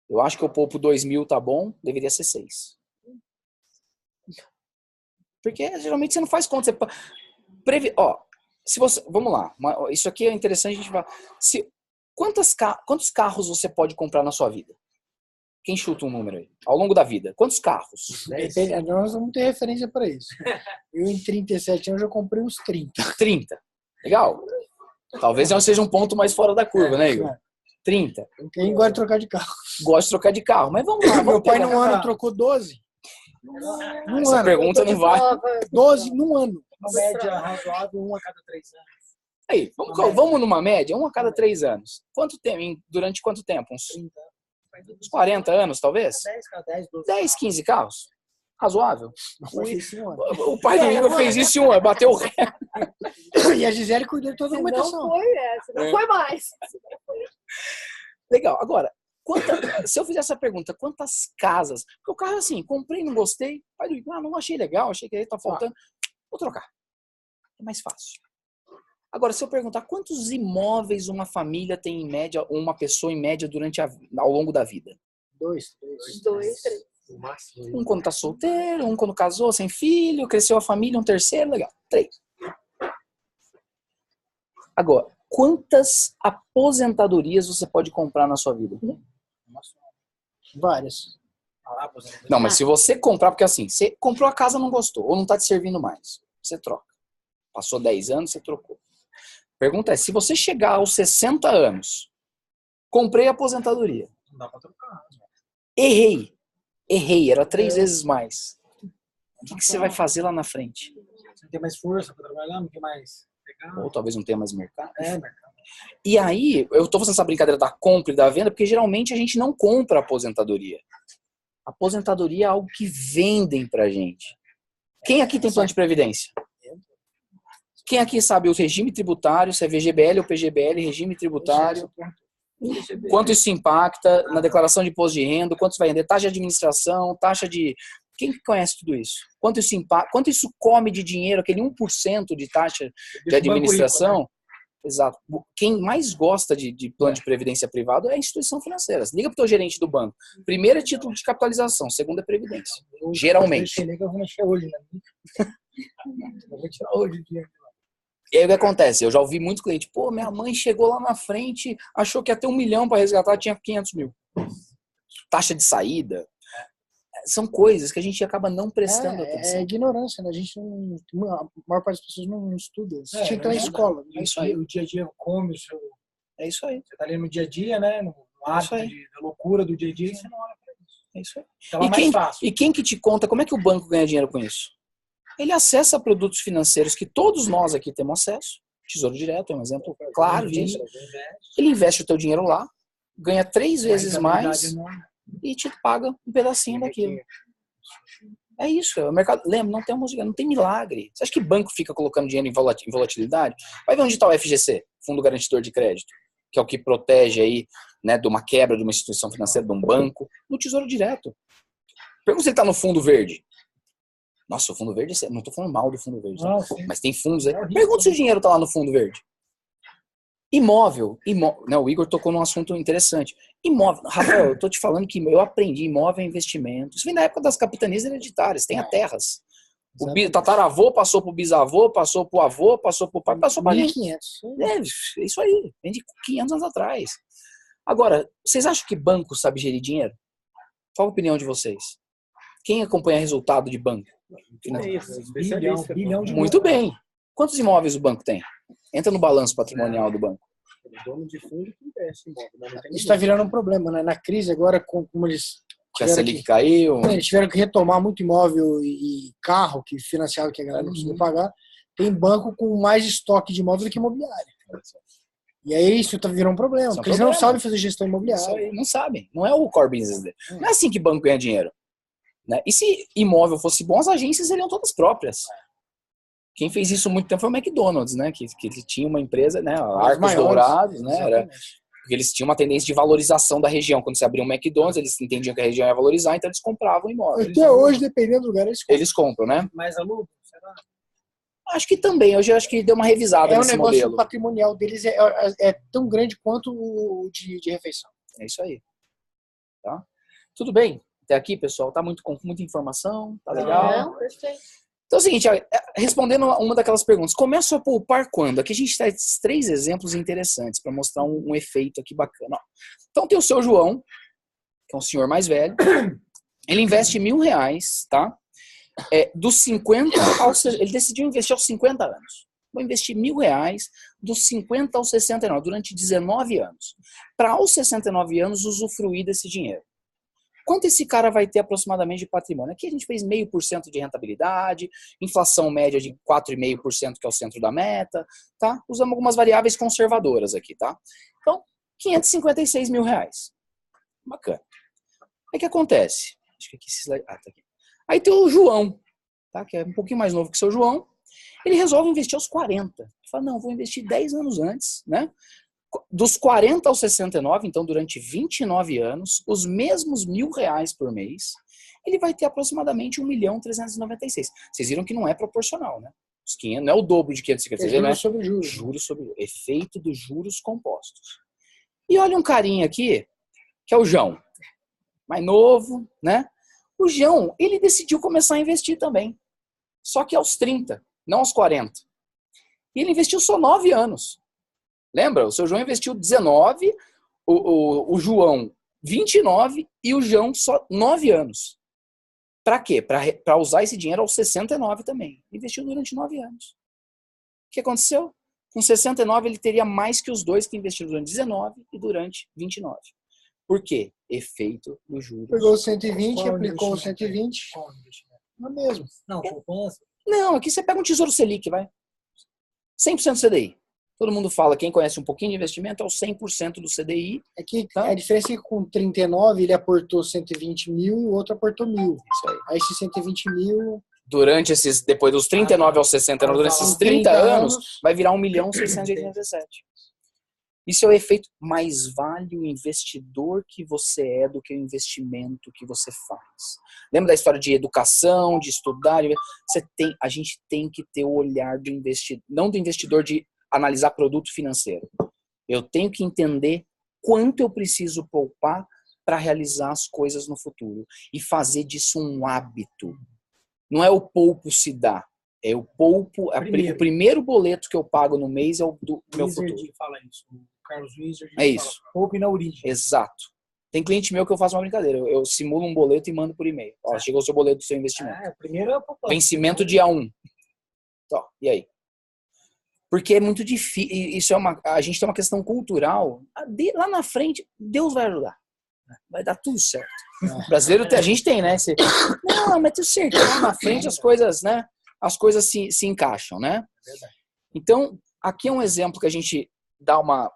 Eu acho que eu poupo 2.000, tá bom, deveria ser 6. Porque geralmente você não faz conta. Se você, vamos lá, isso aqui é interessante a gente falar. Quantos carros você pode comprar na sua vida? Quem chuta um número aí? Ao longo da vida. Quantos carros? Nós vamos ter referência para isso. Eu, em 37 anos, já comprei uns 30. 30. Legal. Talvez não seja um ponto mais fora da curva, né, Igor? 30. Quem gosta de trocar de carro? Gosto de trocar de carro. Mas vamos lá. Meu pai, num ano, trocou 12. Essa pergunta não vai. 12 num ano. Uma média razoável, 1 a cada 3 anos. Aí, vamos numa média, 1 a cada 3 anos. Durante quanto tempo? Uns 40 anos, talvez? 10, 12. 10, 15 carros? Razoável. O O pai do Igor fez isso em um ano, bateu o recorde. E a Gisele cuidou de toda a documentação. Não foi mais. Legal. Agora, se eu fizer essa pergunta, quantas casas? Porque o carro, assim, comprei, não gostei. Pai do Igor, não achei legal, achei que aí tá faltando. Vou trocar. É mais fácil. Agora, se eu perguntar quantos imóveis uma família tem em média, ou uma pessoa em média ao longo da vida? 2. 3. Um quando tá solteiro, um quando casou, sem filho, cresceu a família, um terceiro, legal. 3. Agora, quantas aposentadorias você pode comprar na sua vida? Várias. Não, mas se você comprar, porque assim, você comprou a casa, não gostou, ou não tá te servindo mais, você troca. Passou 10 anos, você trocou. Pergunta é, se você chegar aos 60 anos, comprei a aposentadoria. Não dá pra trocar. Errei, era 3 vezes mais. O que você vai fazer lá na frente? Você tem mais força pra trabalhar, não tem mais pegar. Ou talvez não tenha mais mercado. Mercado. E aí, eu tô fazendo essa brincadeira da compra e da venda, porque geralmente a gente não compra aposentadoria. Aposentadoria é algo que vendem pra gente. Quem aqui tem plano de previdência? Quem aqui sabe o regime tributário, se é VGBL ou PGBL, regime tributário, quanto isso impacta na declaração de imposto de renda, quanto isso vai render, taxa de administração, taxa de... Quem conhece tudo isso? Quanto isso impacta, quanto isso come de dinheiro, aquele 1% de taxa de administração? Rico, né? Exato. Quem mais gosta de plano de previdência privado é a instituição financeira. Liga para o teu gerente do banco. Primeiro é título de capitalização, segundo é previdência. Geralmente. Eu vou mexer hoje, né? Eu vou tirar hoje o dinheiro. E aí o que acontece? Eu já ouvi muito cliente, pô, minha mãe chegou lá na frente, achou que ia ter 1 milhão para resgatar, tinha 500 mil. Taxa de saída. São coisas que a gente acaba não prestando atenção. É ignorância, né? A maior parte das pessoas não estuda. Você tinha que estar na escola. É isso aí. O dia a dia come o seu... É isso aí. Você tá ali no dia a dia, né? No hábito da loucura do dia a dia, e você não olha pra isso. É isso aí. Então é mais fácil. E quem que te conta como é que o banco ganha dinheiro com isso? Ele acessa produtos financeiros que todos nós aqui temos acesso. Tesouro Direto é um exemplo claro disso. Ele investe o teu dinheiro lá, ganha 3 vezes mais e te paga um pedacinho daquilo. É isso. O mercado, lembra, não tem milagre. Você acha que banco fica colocando dinheiro em volatilidade? Vai ver onde está o FGC, Fundo Garantidor de Crédito, que é o que protege aí, né, de uma quebra de uma instituição financeira, de um banco, no Tesouro Direto. Pergunta se ele está no Fundo Verde. Nossa, o Fundo Verde, não estou falando mal do Fundo Verde, não, mas tem fundos aí. Pergunta se o dinheiro está lá no Fundo Verde. Imóvel. Não, o Igor tocou num assunto interessante. Imóvel. Rafael, eu estou te falando que eu aprendi imóvel é investimento. Isso vem da época das capitanias hereditárias, tem terras. O tataravô passou pro bisavô, passou pro avô, passou pro pai, passou para 1500. É isso aí. Vem de 500 anos atrás. Agora, vocês acham que banco sabe gerir dinheiro? Qual a opinião de vocês? Quem acompanha resultado de banco? Bilhão de Muito bem. Quantos imóveis o banco tem? Entra no balanço patrimonial do banco. O dono de fundo que investe em imóvel. Isso está virando um problema, né? Na crise agora, como eles... Que a Selic caiu. Eles tiveram que retomar muito imóvel e carro que financiava que a galera não conseguia pagar. Tem banco com mais estoque de imóvel do que imobiliário. E aí isso tá virando um problema, porque eles não sabem fazer gestão imobiliária. Não sabem. Não é o core business dele. Não é assim que banco ganha dinheiro. Né? E se imóvel fosse bom, as agências seriam todas próprias. Quem fez isso há muito tempo foi o McDonald's, né? Que ele tinha uma empresa, né? Arcos Dourados, né? Porque eles tinham uma tendência de valorização da região. Quando você abria um McDonald's, eles entendiam que a região ia valorizar, então eles compravam imóveis. Até hoje, dependendo do lugar, Eles compram, né? Mais aluno? Será? Acho que também. Hoje eu acho que deu uma revisada É um nesse negócio modelo. patrimonial deles é tão grande quanto o de refeição. É isso aí. Tá? Tudo bem? Até aqui, pessoal, tá com muita informação, tá legal? Não, perfeito. Então é o seguinte, respondendo uma daquelas perguntas, começo a poupar quando? Aqui a gente traz 3 exemplos interessantes para mostrar um efeito aqui bacana. Ó. Então tem o seu João, que é um senhor mais velho, ele investe R$1.000, tá? Dos 50 aos... Ele decidiu investir aos 50 anos. Vou investir R$1.000 dos 50 aos 69, durante 19 anos. Para aos 69 anos usufruir desse dinheiro. Quanto esse cara vai ter aproximadamente de patrimônio? Aqui a gente fez 0,5% de rentabilidade, inflação média de 4,5%, que é o centro da meta, tá? Usamos algumas variáveis conservadoras aqui, tá? Então, R$556 mil. Bacana. Aí o que acontece? Acho que aqui esse slide... tá aqui. Aí tem o João, tá? Que é um pouquinho mais novo que o seu João. Ele resolve investir aos 40. Ele fala, não, vou investir 10 anos antes, né? Dos 40 aos 69, então durante 29 anos, os mesmos R$1.000 por mês, ele vai ter aproximadamente 1.396.000. Vocês viram que não é proporcional, né? Os 500, não é o dobro de 556, né? Juros sobre juros. Juros sobre efeito dos juros compostos. E olha um carinha aqui, que é o João. Mais novo, né? O João, ele decidiu começar a investir também. Só que aos 30, não aos 40. E ele investiu só 9 anos. Lembra? O seu João investiu 19, o João 29 e o João só 9 anos. Para quê? Para usar esse dinheiro aos 69 também. Investiu durante 9 anos. O que aconteceu? Com 69 ele teria mais que os dois que investiram durante 19 e durante 29. Por quê? Efeito dos juros. Pegou o 120, Qual aplicou o investimento? 120. Qual investimento? Não é mesmo. Não, poupança. Não, aqui você pega um Tesouro Selic, vai. 100% CDI. Todo mundo fala, quem conhece um pouquinho de investimento, é o 100% do CDI. É que a diferença é que com 39 ele aportou 120 mil e o outro aportou 1.000. Isso aí. Aí esses 120 mil... Durante depois dos 39 aos 69, durante esses 30 anos, vai virar 1.687.000. Isso é o efeito, mais vale o investidor que você é do que o investimento que você faz. Lembra da história de educação, de estudar? A gente tem que ter o olhar do investidor, não do investidor de analisar produto financeiro. Eu tenho que entender quanto eu preciso poupar para realizar as coisas no futuro e fazer disso um hábito. Não é o poupo se dá, é o poupo. O primeiro boleto que eu pago no mês é o do meu futuro. Fala isso. O Carlos Wizard É isso. fala, poupe na origem. Exato. Tem cliente meu que eu faço uma brincadeira. Eu simulo um boleto e mando por e-mail. Ó, chegou o seu boleto do seu investimento. O primeiro é a poupança. Vencimento dia 1. Então, e aí? Porque é muito difícil. A gente tem uma questão cultural. Lá na frente, Deus vai ajudar. Vai dar tudo certo. O brasileiro, a gente tem, né? Não, mas tudo certo. Lá na frente as coisas, né? As coisas se encaixam, né? Então, aqui é um exemplo que a gente dá uma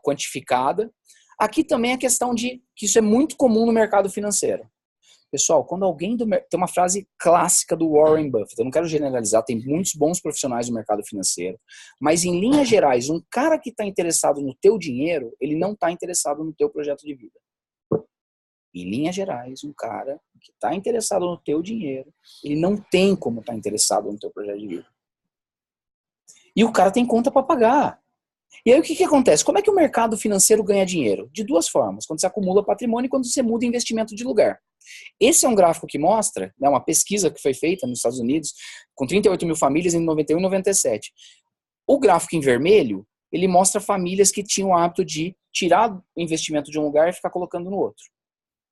quantificada. Aqui também é a questão de que isso é muito comum no mercado financeiro. Pessoal, quando alguém tem uma frase clássica do Warren Buffett, eu não quero generalizar, tem muitos bons profissionais no mercado financeiro, mas em linhas gerais, um cara que está interessado no teu dinheiro, ele não está interessado no teu projeto de vida. Em linhas gerais, um cara que está interessado no teu dinheiro, ele não tem como estar interessado no teu projeto de vida. E o cara tem conta para pagar. E aí o que acontece? Como é que o mercado financeiro ganha dinheiro? De duas formas. Quando você acumula patrimônio e quando você muda investimento de lugar. Esse é um gráfico que mostra, né, uma pesquisa que foi feita nos Estados Unidos com 38 mil famílias em 91 e 97. O gráfico em vermelho, ele mostra famílias que tinham o hábito de tirar o investimento de um lugar e ficar colocando no outro.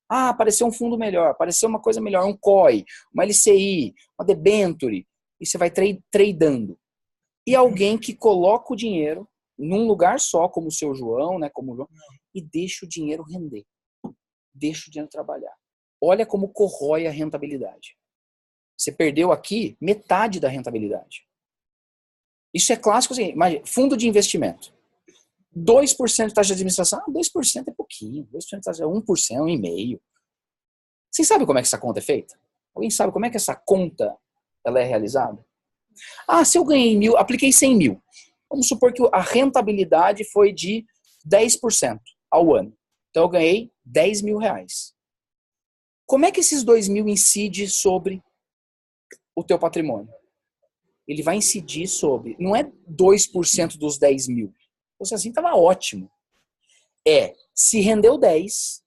Ah, apareceu um fundo melhor, apareceu uma coisa melhor, um COI, uma LCI, uma debenture, e você vai tradando. E alguém que coloca o dinheiro num lugar só, como o seu João, né, como o João, e deixa o dinheiro render. Deixa o dinheiro trabalhar. Olha como corrói a rentabilidade. Você perdeu aqui metade da rentabilidade. Isso é clássico, assim, imagina, fundo de investimento. 2% de taxa de administração. 2% é pouquinho. 2% de taxa, 1%, 1,5%. Vocês sabem como é que essa conta é feita? Alguém sabe como é que essa conta ela é realizada? Se eu ganhei 1.000, apliquei 100 mil. Vamos supor que a rentabilidade foi de 10% ao ano. Então eu ganhei 10 mil reais. Como é que esses 2 mil incide sobre o teu patrimônio? Ele vai incidir sobre, não é 2% dos 10 mil. Você assim estava ótimo. Se rendeu 10,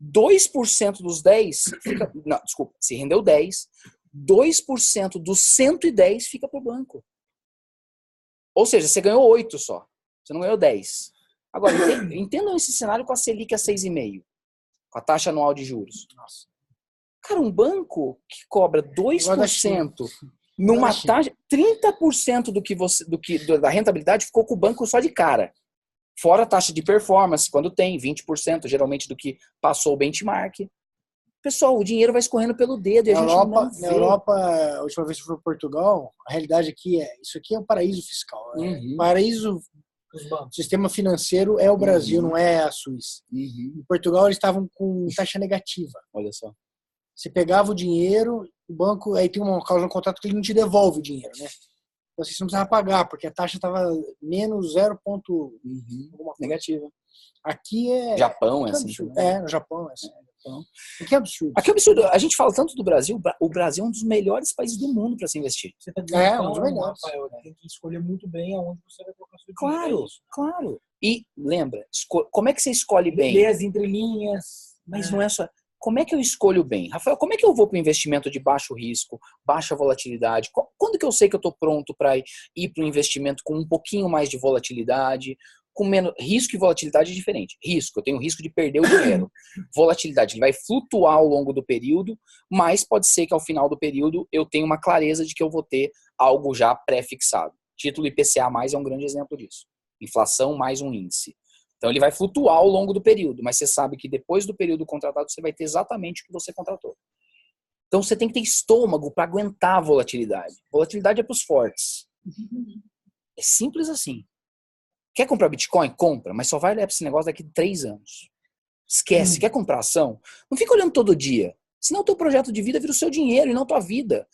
2% dos 10 fica, não, desculpa, se rendeu 10, 2% dos 110 fica para o banco. Ou seja, você ganhou 8 só. Você não ganhou 10. Agora, entendam esse cenário com a Selic a 6,5%, com a taxa anual de juros. Nossa. Cara, um banco que cobra 2% numa taxa, 30% da rentabilidade ficou com o banco só de cara. Fora a taxa de performance, quando tem 20%, geralmente do que passou o benchmark. Pessoal, o dinheiro vai escorrendo pelo dedo. Na Europa, a última vez que eu fui para Portugal, a realidade aqui isso aqui é um paraíso fiscal. Paraíso, o sistema financeiro é o Brasil, não é a Suíça. Em Portugal, eles estavam com taxa negativa. Olha só. Você pegava o dinheiro, o banco, aí tem uma cláusula no contrato que ele não te devolve o dinheiro, né? Então, você não precisava pagar, porque a taxa estava menos 0, negativa. Aqui é... Japão é assim. No Japão é assim. Aqui é absurdo. Aqui é absurdo. A gente fala tanto do Brasil. O Brasil é um dos melhores países do mundo para se investir. Você tá dizendo, um dos melhores. Rafael, tem que escolher muito bem aonde você vai colocar seu dinheiro. Claro. E lembra, como é que você escolhe bem? Ler as entrelinhas. Mas não é só... Como é que eu escolho bem? Rafael, como é que eu vou para o investimento de baixo risco, baixa volatilidade? Quando que eu sei que eu estou pronto para ir para o investimento com um pouquinho mais de volatilidade, com menos risco e volatilidade é diferente. Risco, eu tenho risco de perder o dinheiro. Volatilidade, ele vai flutuar ao longo do período, mas pode ser que ao final do período eu tenha uma clareza de que eu vou ter algo já pré-fixado. Título IPCA+ é um grande exemplo disso. Inflação mais um índice. Então ele vai flutuar ao longo do período, mas você sabe que depois do período contratado você vai ter exatamente o que você contratou. Então você tem que ter estômago para aguentar a volatilidade. Volatilidade é para os fortes. É simples assim. Quer comprar Bitcoin? Compra, mas só vai olhar para esse negócio daqui a 3 anos. Esquece. Quer comprar ação? Não fica olhando todo dia. Senão o teu projeto de vida vira o seu dinheiro e não a tua vida.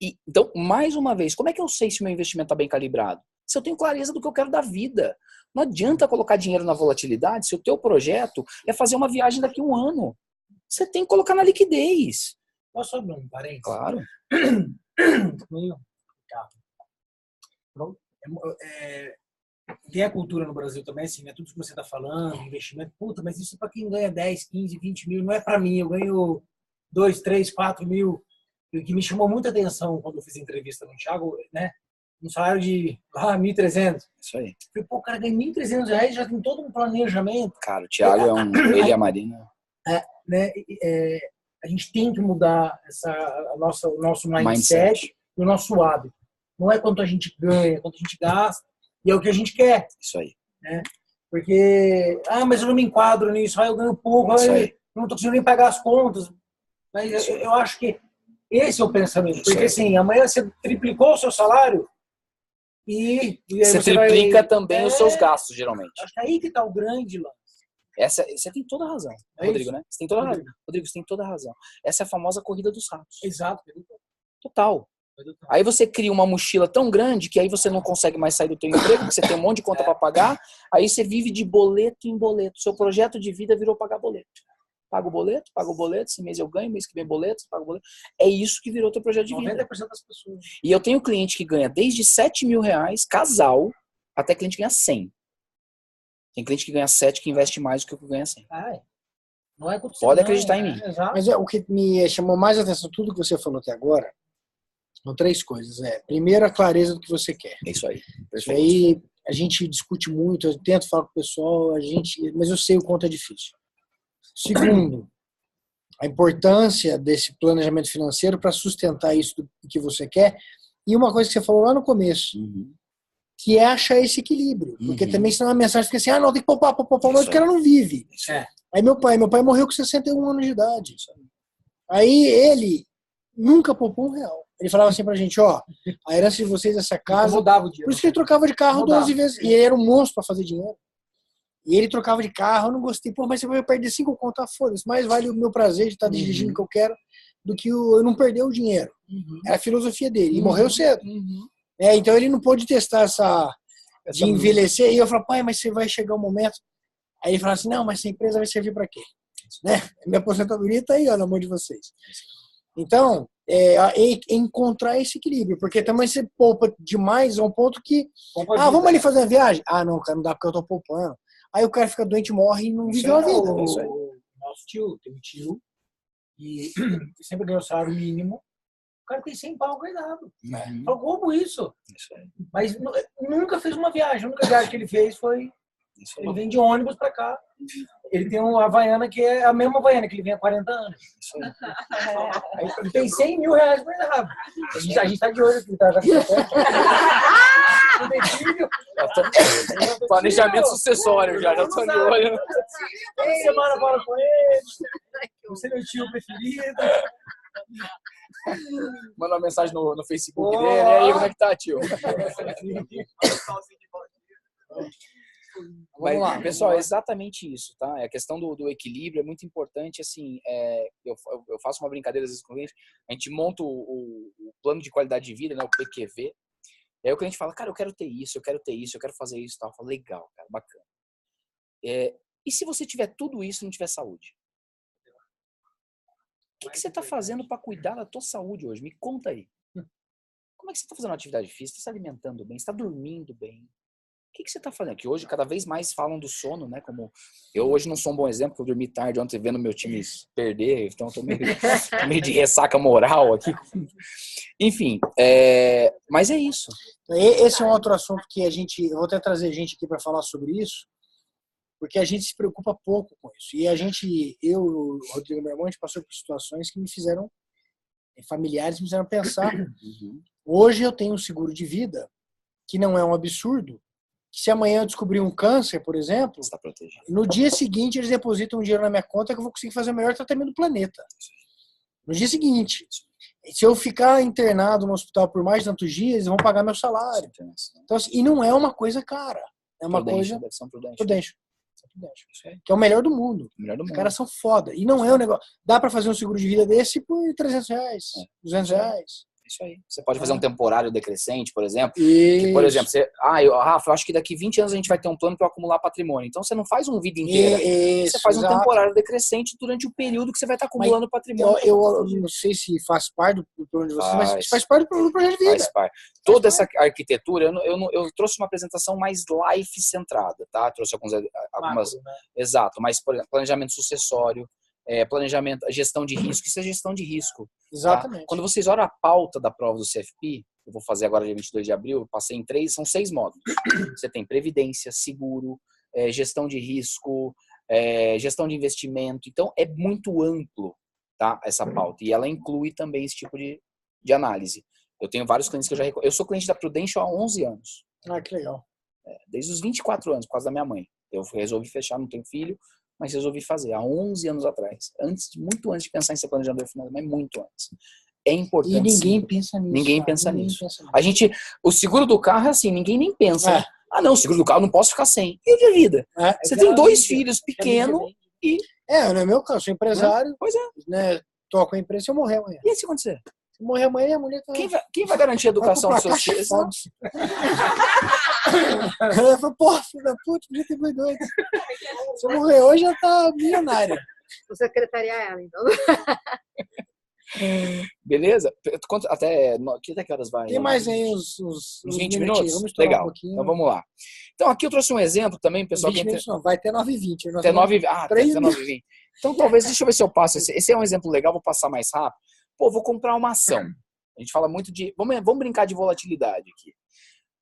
Então, mais uma vez, como é que eu sei se o meu investimento está bem calibrado? Se eu tenho clareza do que eu quero da vida. Não adianta colocar dinheiro na volatilidade se o teu projeto é fazer uma viagem daqui a 1 ano. Você tem que colocar na liquidez. Posso abrir um parênteses? Claro. Tem a cultura no Brasil também, assim, né? Tudo que você está falando, investimento, puta, mas isso é para quem ganha 10, 15, 20 mil, não é para mim, eu ganho 2, 3, 4 mil. E o que me chamou muita atenção quando eu fiz a entrevista no Thiago, né? Um salário de 1.300. Isso aí. Eu falei, pô, o cara ganha R$1.300, já tem todo um planejamento. Cara, o Thiago ele e a Marina. A gente tem que mudar o nosso mindset e o nosso hábito. Não é quanto a gente ganha, quanto a gente gasta, e é o que a gente quer. Isso aí. Né? Porque, mas eu não me enquadro nisso, eu ganho pouco, eu não estou conseguindo nem pagar as contas. Mas eu acho que esse é o pensamento. Porque assim, amanhã você triplicou o seu salário e você triplica também os seus gastos, geralmente. Acho que é aí que está o grande lance. Você tem toda a razão, Rodrigo, né? Você tem toda a razão. Rodrigo, você tem toda a razão. Essa é a famosa corrida dos ratos. Exato. Total. Aí você cria uma mochila tão grande que aí você não consegue mais sair do teu emprego, porque você tem um monte de conta para pagar, aí você vive de boleto em boleto. Seu projeto de vida virou pagar boleto. Pago o boleto, esse mês eu ganho, mês que vem boleto, pago o boleto. É isso que virou teu projeto de vida. 90% das pessoas. E eu tenho cliente que ganha desde R$7 mil, casal, até cliente que ganha 100. Tem cliente que ganha 7 que investe mais do que o que ganha 100. Não é Pode acreditar em mim. Mas o que me chamou mais a atenção, tudo que você falou até agora, são 3 coisas. Primeiro, a clareza do que você quer. É isso aí. Isso aí a gente discute muito, eu tento falar com o pessoal, mas eu sei o quanto é difícil. Segundo, a importância desse planejamento financeiro para sustentar isso do que você quer. E uma coisa que você falou lá no começo, que é achar esse equilíbrio. Porque também senão a mensagem fica assim, não, tem que poupar, mas o cara não vive. Aí meu pai morreu com 61 anos de idade. Aí ele nunca poupou R$1. Ele falava assim pra gente, a herança de vocês, essa casa... Mudava o dinheiro. Por isso que ele trocava de carro 12 vezes. E ele era um monstro para fazer dinheiro. E ele trocava de carro, eu não gostei. Mas você vai perder 5 contas, foda-se. Mais vale o meu prazer de estar dirigindo o que eu quero do que eu não perder o dinheiro. Era a filosofia dele. E morreu cedo. Então ele não pôde testar de envelhecer. E eu falava, pai, mas você vai chegar um momento... Aí ele fala assim, não, mas essa empresa vai servir para quê? Né? Minha aposentadoria está aí, ó, na mão de vocês. Então, encontrar esse equilíbrio, porque também você poupa demais a um ponto que, vamos ali fazer uma viagem? Ah, não, cara, não dá porque eu tô poupando. Aí o cara fica doente, morre e não vive a vida. O nosso tio, tem um tio, e sempre ganhou salário mínimo, o cara tem 100 pau guardado. Falou, como isso? Mas nunca fez uma viagem, a única viagem que ele fez foi, ele vem de ônibus pra cá. Ele tem uma Havaiana que é a mesma Havaiana que ele vem há 40 anos. Aí ele tem 100 mil reais guardado. A gente tá de olho aqui, tá? Não tem filho. Planejamento sucessório já tô de olho. Toda semana fala com ele. Você é meu tio preferido. Manda uma mensagem no Facebook dele. E aí, como é que tá, tio? Mas, pessoal, é exatamente isso, tá? A questão do equilíbrio é muito importante, assim, eu faço uma brincadeira às vezes com o cliente, a gente monta o plano de qualidade de vida, né, o PQV, e aí o cliente fala, cara, eu quero ter isso, eu quero ter isso, eu quero fazer isso, tal. Eu falo, legal, cara, bacana. E se você tiver tudo isso e não tiver saúde? O que você tá fazendo para cuidar da tua saúde hoje? Me conta aí. Como é que você tá fazendo atividade física? Você tá se alimentando bem? Você tá dormindo bem? O que você está fazendo? Que hoje cada vez mais falam do sono, né? Como eu hoje não sou um bom exemplo, porque eu dormi tarde ontem vendo meu time perder, então eu tô meio de ressaca moral aqui. Enfim, mas é isso. Esse é um outro assunto que eu vou até trazer gente aqui para falar sobre isso, porque a gente se preocupa pouco com isso. E eu, o Rodrigo, meu irmão, a gente passou por situações que me fizeram, familiares me fizeram pensar. Hoje eu tenho um seguro de vida, que não é um absurdo, que se amanhã eu descobrir um câncer, por exemplo, no dia seguinte eles depositam um dinheiro na minha conta que eu vou conseguir fazer o melhor tratamento do planeta. No dia seguinte. Se eu ficar internado no hospital por mais de tantos dias, eles vão pagar meu salário. Então, assim, e não é uma coisa cara. É uma coisa... Prudential. Que é o melhor do mundo. Os caras são foda. E não é um negócio... Dá pra fazer um seguro de vida desse por R$300, R$200. Isso aí. Você pode fazer um temporário decrescente, por exemplo. Que, por exemplo, Rafa, eu acho que daqui 20 anos a gente vai ter um plano para acumular patrimônio. Então você não faz uma vida inteira. Você faz um temporário decrescente durante o período que você vai estar acumulando patrimônio. Eu não sei se faz parte do plano de vocês, mas faz parte do projeto de vida. Faz parte. Toda essa arquitetura, eu trouxe uma apresentação mais life centrada, tá? Trouxe algumas... Macro, né? Exato, mas, por exemplo, planejamento sucessório, planejamento, gestão de risco, isso é gestão de risco. Exatamente. Tá? Quando vocês olham a pauta da prova do CFP, eu vou fazer agora dia 22 de abril, eu passei em 3, são 6 módulos. Você tem previdência, seguro, gestão de risco, gestão de investimento. Então, é muito amplo, tá, essa pauta. E ela inclui também esse tipo de análise. Eu tenho vários clientes que eu sou cliente da Prudential há 11 anos. Ah, que legal. Desde os 24 anos, por causa da minha mãe. Eu resolvi fechar, não tenho filho, mas resolvi fazer há 11 anos atrás. Muito antes de pensar em ser planejador financeiro, mas muito antes. É importante. E ninguém pensa nisso. Ninguém pensa nisso. O seguro do carro é assim, ninguém nem pensa. Ah, não, o seguro do carro não posso ficar sem. E de vida? Você tem 2 filhos pequenos e... não é meu caso, sou empresário. Pois é. Né, toco a empresa se eu morrer amanhã. E aí se acontecer? Se eu morrer amanhã, a mulher tá... Quem vai garantir a educação dos seus filhos? Ela falou, porra, filho da puta, podia ter doido. Se eu morrer hoje, já tá milionária. Vou secretariar ela, então. Beleza? Até que horas vai? Tem mais aí uns 20 minutos? Legal. Então vamos lá. Então aqui eu trouxe um exemplo também, pessoal. 20 minutos não, vai até 9h20. Até 9h20. Até 9h20. Então talvez, deixa eu ver se eu passo. Esse é um exemplo legal, vou passar mais rápido. Pô, vou comprar uma ação. A gente fala muito de... Vamos brincar de volatilidade aqui.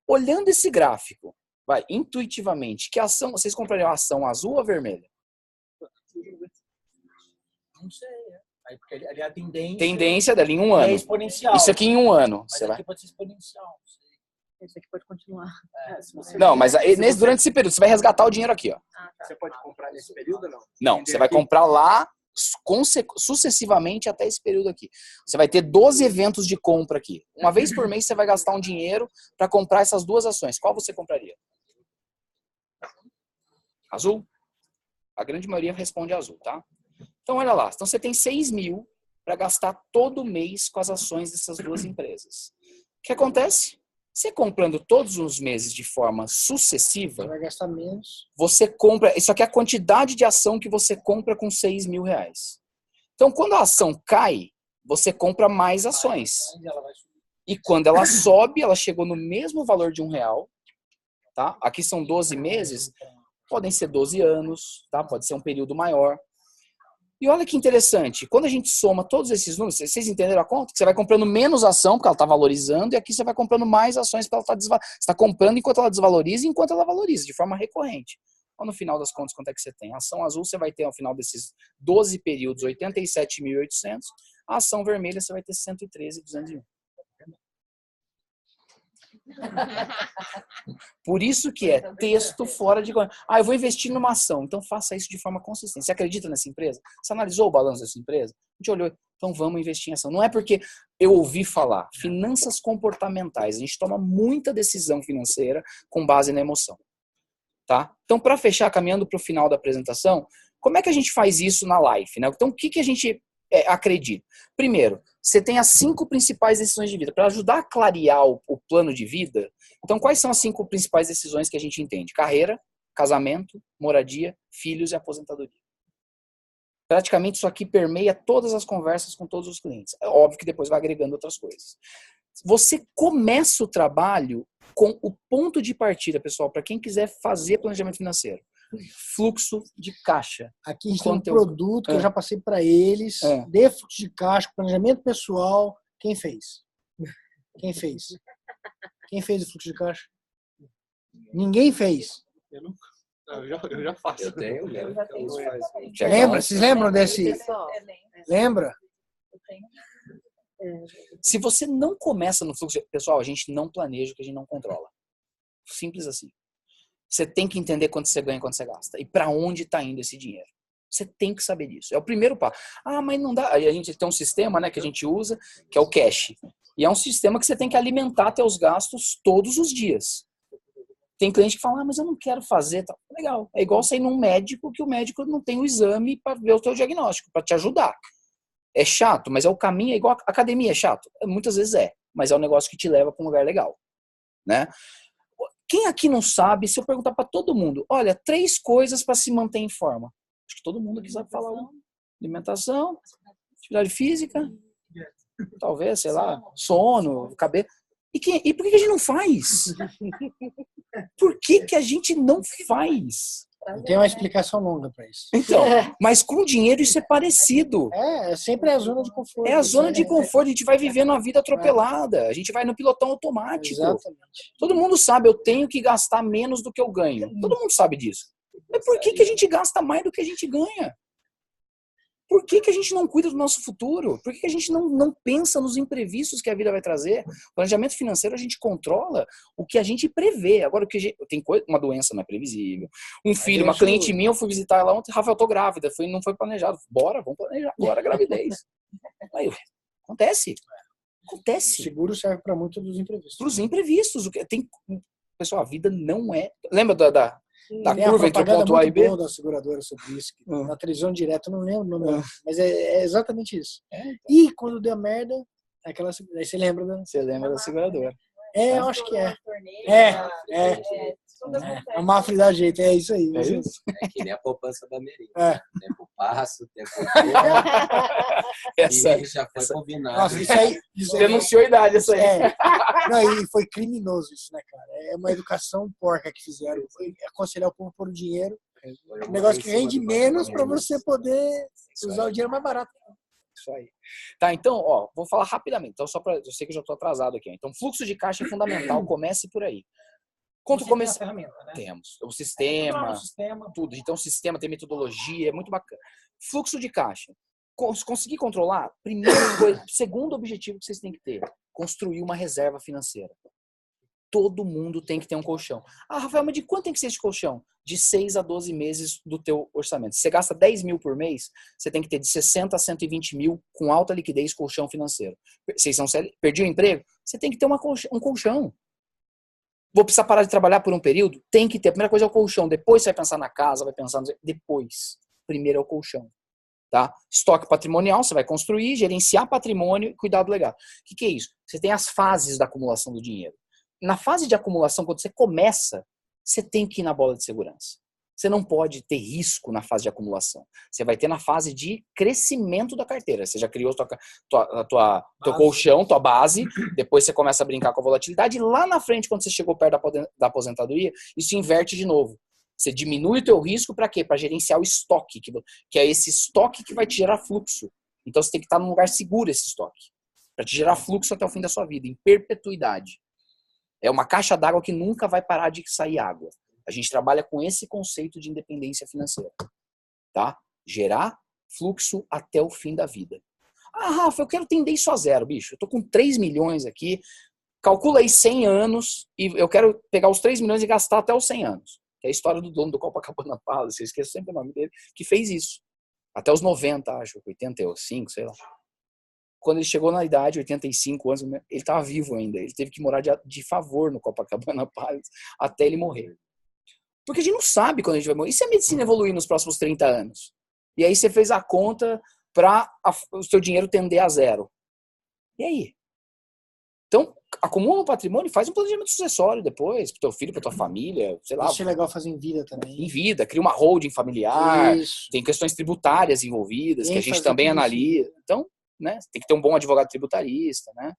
Olhando esse gráfico, intuitivamente, que ação... Vocês comprariam a ação azul ou vermelha? Não sei, Aí, porque ali a tendência... Tendência dela em um ano. É exponencial. Isso aqui em um ano. Mas aqui pode ser exponencial. Não sei. Isso aqui pode continuar. Não, mas durante esse período, você vai resgatar o dinheiro aqui, ó. Tá. Você pode comprar nesse período ou não? Não, você vai comprar lá sucessivamente até esse período aqui. Você vai ter 12 eventos de compra aqui. Uma vez por mês você vai gastar um dinheiro para comprar essas 2 ações. Qual você compraria? Azul? A grande maioria responde azul, tá? Então olha lá. Então você tem 6 mil para gastar todo mês com as ações dessas 2 empresas. O que acontece? Você comprando todos os meses de forma sucessiva, Você vai gastar menos. você compra... Isso aqui é a quantidade de ação que você compra com R$6.000. Então, quando a ação cai, você compra mais ações. E quando ela sobe, ela chegou no mesmo valor de R$1, tá? Aqui são 12 meses, podem ser 12 anos, tá? Pode ser um período maior. E olha que interessante, quando a gente soma todos esses números, vocês entenderam a conta? Que você vai comprando menos ação, porque ela está valorizando, e aqui você vai comprando mais ações, porque ela está desvalorizando. Você está comprando enquanto ela desvaloriza e enquanto ela valoriza, de forma recorrente. Então, no final das contas, quanto é que você tem? A ação azul você vai ter, ao final desses 12 períodos, 87.800. A ação vermelha você vai ter 113.201. Por isso que é texto fora de... eu vou investir numa ação. Então faça isso de forma consistente. Você acredita nessa empresa? Você analisou o balanço dessa empresa? A gente olhou, então vamos investir em ação. Não é porque eu ouvi falar. Finanças comportamentais. A gente toma muita decisão financeira com base na emoção. Tá? Então, para fechar, caminhando para o final da apresentação, como é que a gente faz isso na Life, né? Então, o que a gente acredita? Primeiro, você tem as 5 principais decisões de vida. Para ajudar a clarear o plano de vida, então quais são as 5 principais decisões que a gente entende? Carreira, casamento, moradia, filhos e aposentadoria. Praticamente isso aqui permeia todas as conversas com todos os clientes. É óbvio que depois vai agregando outras coisas. Você começa o trabalho com o ponto de partida, pessoal, para quem quiser fazer planejamento financeiro. Fluxo de caixa. Aqui a gente tem um produto que eu já passei para eles, É. de fluxo de caixa, planejamento pessoal. Quem fez? Quem fez? Quem fez o fluxo de caixa? Ninguém fez. Eu já faço. Eu tenho. Lembra? Vocês lembram desse? Lembra? Se você não começa no fluxo, pessoal, a gente não planeja o que a gente não controla. Simples assim. Você tem que entender quanto você ganha e quanto você gasta. E para onde está indo esse dinheiro. Você tem que saber disso. É o primeiro passo. Mas não dá. Aí a gente tem um sistema, né, que a gente usa, que é o cash. E é um sistema que você tem que alimentar teus gastos todos os dias. Tem cliente que fala, mas eu não quero fazer. Tá. Legal. É igual você ir num médico, que o médico não tem o exame para ver o teu diagnóstico, para te ajudar. É chato, mas é o caminho, é igual a academia, é chato? Muitas vezes é, mas é um negócio que te leva para um lugar legal, né? Quem aqui não sabe, se eu perguntar para todo mundo, olha, 3 coisas para se manter em forma. Acho que todo mundo aqui sabe falar uma. Alimentação, atividade física, talvez, sei lá, sono, cabelo. E por que a gente não faz? Por que a gente não faz? Tem uma explicação longa para isso. Então, mas com dinheiro isso é parecido. Sempre é a zona de conforto. É a zona de conforto, a gente vai vivendo a vida atropelada. A gente vai no pilotão automático. Exatamente. Todo mundo sabe, eu tenho que gastar menos do que eu ganho. Todo mundo sabe disso. Mas por que a gente gasta mais do que a gente ganha? Por que a gente não cuida do nosso futuro? Por que a gente não pensa nos imprevistos que a vida vai trazer? O planejamento financeiro a gente controla o que a gente prevê. Agora, tem uma doença não é previsível. Um filho, uma cliente minha, eu fui visitar ela ontem, Rafael, eu tô grávida. Não foi planejado. Bora, vamos planejar agora a gravidez. Aí, acontece. Acontece. O seguro serve para muitos dos imprevistos. Para os imprevistos. Pessoal, a vida não é... Lembra da curva entre o ponto A e B? Tem da seguradora sobre isso. Na televisão direta, não lembro o nome. Mas é exatamente isso. E quando deu merda, aí você lembra da... Você lembra da seguradora. Eu acho que é. A Mafra dá jeito, é isso aí. É isso? É que nem a poupança da Merinha. Tempo passo, tempo essa já foi combinado. Nossa, isso aí denunciou a idade, essa aí. Não, e foi criminoso isso, né, cara? É uma educação porca que fizeram. Foi aconselhar o povo a pôr o dinheiro. Um negócio que rende menos para você poder usar o dinheiro mais barato. Isso aí. Tá, então, vou falar rapidamente. Então, eu sei que eu já estou atrasado aqui. Então, fluxo de caixa é fundamental. Comece por aí. Quanto começa? Ferramenta, né? Temos. O sistema, tudo. Então, o sistema tem metodologia, é muito bacana. Fluxo de caixa. Conseguir controlar, segundo objetivo que vocês têm que ter, construir uma reserva financeira. Todo mundo tem que ter um colchão. Rafael, mas de quanto tem que ser esse colchão? De 6 a 12 meses do teu orçamento. Se você gasta 10 mil por mês, você tem que ter de 60 a 120 mil com alta liquidez colchão financeiro. Perdi o emprego? Você tem que ter um colchão. Vou precisar parar de trabalhar por um período? Tem que ter. A primeira coisa é o colchão. Depois você vai pensar na casa, vai pensar... Depois. Primeiro é o colchão. Tá? Estoque patrimonial, você vai construir, gerenciar patrimônio e cuidado legal. O que é isso? Você tem as fases da acumulação do dinheiro. na fase de acumulação, quando você começa, você tem que ir na bola de segurança. Você não pode ter risco na fase de acumulação. Você vai ter na fase de crescimento da carteira. Você já criou teu colchão, tua base, depois você começa a brincar com a volatilidade, e lá na frente, quando você chegou perto da aposentadoria, isso inverte de novo. Você diminui o teu risco para quê? Para gerenciar o estoque, que é esse estoque que vai te gerar fluxo. Então você tem que estar num lugar seguro esse estoque, para te gerar fluxo até o fim da sua vida, em perpetuidade. É uma caixa d'água que nunca vai parar de sair água. A gente trabalha com esse conceito de independência financeira, tá? Gerar fluxo até o fim da vida. Ah, Rafa, eu quero tender isso a zero, bicho. Eu tô com 3 milhões aqui, calcula aí 100 anos e eu quero pegar os 3 milhões e gastar até os 100 anos. Que é a história do dono do Copacabana Palace, eu esqueço sempre o nome dele, que fez isso. Até os 90, acho, 85, sei lá. Quando ele chegou na idade, 85 anos, ele estava vivo ainda. Ele teve que morar de favor no Copacabana Palace até ele morrer. Porque a gente não sabe quando a gente vai morrer. E se a medicina evoluir nos próximos 30 anos? E aí você fez a conta para o seu dinheiro tender a zero. E aí? Então, acumula um patrimônio e faz um planejamento sucessório depois, para o teu filho, para tua família, sei lá. Isso é legal fazer em vida também. Em vida, cria uma holding familiar, Isso. tem questões tributárias envolvidas, que a gente também analisa. Então, né, tem que ter um bom advogado tributarista, né?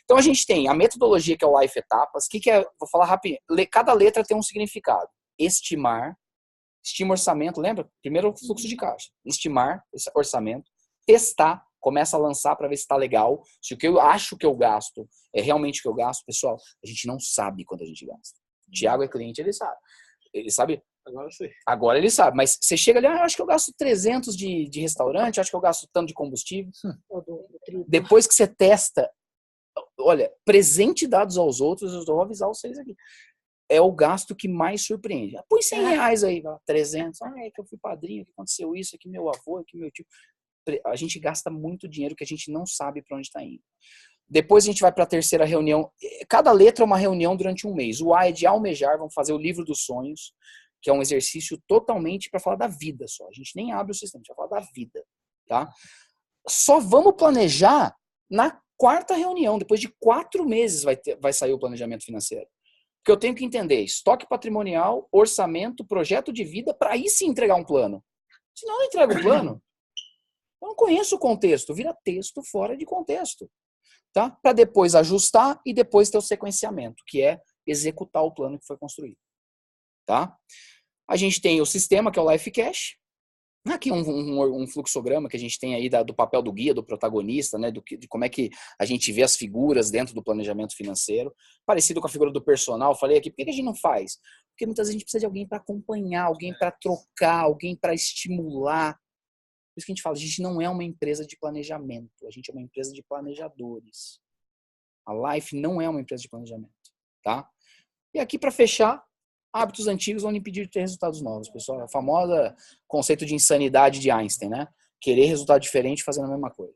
Então a gente tem a metodologia que é o Life Etapas. O que é? Vou falar rapidinho. Cada letra tem um significado. Estimar, estima orçamento, lembra? Primeiro o fluxo de caixa. Estimar esse orçamento, testar, começa a lançar para ver se está legal. Se o que eu acho que eu gasto é realmente o que eu gasto, pessoal, a gente não sabe quanto a gente gasta. O Thiago é cliente, ele sabe. Ele sabe. Agora eu sei. Agora ele sabe, mas você chega ali, eu acho que eu gasto 300 de restaurante, eu acho que eu gasto tanto de combustível. Depois que você testa, olha, presente dados aos outros, eu vou avisar vocês aqui. É o gasto que mais surpreende. Põe 100 reais aí, 300. É que eu fui padrinho, que aconteceu isso, aqui meu avô, aqui meu tio. A gente gasta muito dinheiro que a gente não sabe para onde está indo. Depois a gente vai para a terceira reunião. Cada letra é uma reunião durante um mês. O A é de almejar, vamos fazer o livro dos sonhos, que é um exercício totalmente para falar da vida só. A gente nem abre o sistema, a gente vai falar da vida. Tá? Só vamos planejar na quarta reunião. Depois de 4 meses vai sair o planejamento financeiro. Porque eu tenho que entender estoque patrimonial, orçamento, projeto de vida, para aí sim entregar um plano. Senão eu não entrego o plano. Eu não conheço o contexto. Vira texto fora de contexto. Tá? Para depois ajustar e depois ter o sequenciamento, que é executar o plano que foi construído. Tá? A gente tem o sistema, que é o Life Cash. Aqui um fluxograma que a gente tem aí do papel do guia, do protagonista, né, de como é que a gente vê as figuras dentro do planejamento financeiro. Parecido com a figura do personal, falei aqui, por que a gente não faz? Porque muitas vezes a gente precisa de alguém para acompanhar, alguém para trocar, alguém para estimular. Por isso que a gente fala, a gente não é uma empresa de planejamento, a gente é uma empresa de planejadores. A Life não é uma empresa de planejamento, tá? E aqui para fechar, hábitos antigos vão impedir de ter resultados novos, pessoal. A famosa conceito de insanidade de Einstein, né? Querer resultado diferente fazendo a mesma coisa.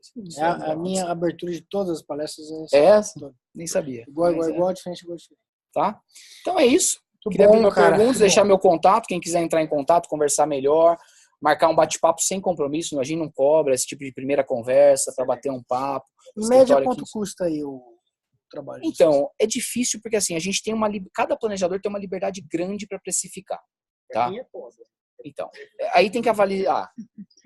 A minha abertura de todas as palestras é essa? Nem sabia. Igual, diferente, igual, diferente. Tá? Então é isso. Muito Queria bom, abrir perguntas, deixar meu contato, quem quiser entrar em contato, conversar melhor, marcar um bate-papo sem compromisso, a gente não cobra esse tipo de primeira conversa para bater um papo. Em média, quanto custa aí o trabalho? Então, é difícil porque assim, a gente tem cada planejador tem uma liberdade grande para precificar, tá? Então, aí tem que avaliar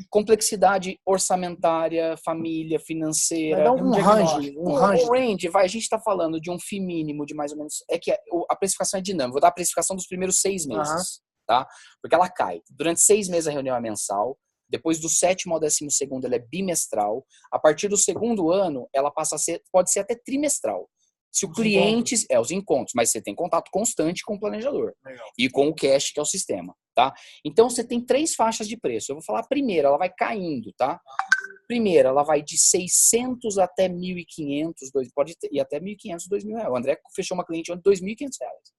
complexidade orçamentária, família, financeira. Vai dar um range. O range, a gente está falando de um FII mínimo de mais ou menos, é que a precificação é dinâmica. Vou dar a precificação dos primeiros 6 meses, tá? Porque ela cai. Durante 6 meses a reunião é mensal. Depois do 7º ao 12º ela é bimestral. A partir do 2º ano, ela pode ser até trimestral. Se o cliente... os encontros, mas você tem contato constante com o planejador. Legal. E com o cash, que é o sistema, tá? Então, você tem 3 faixas de preço. Eu vou falar a primeira, ela vai caindo, tá? Primeira, ela vai de 600 até 1.500, pode ir até 1.500, 2.000 reais. O André fechou uma cliente de 2.500 reais.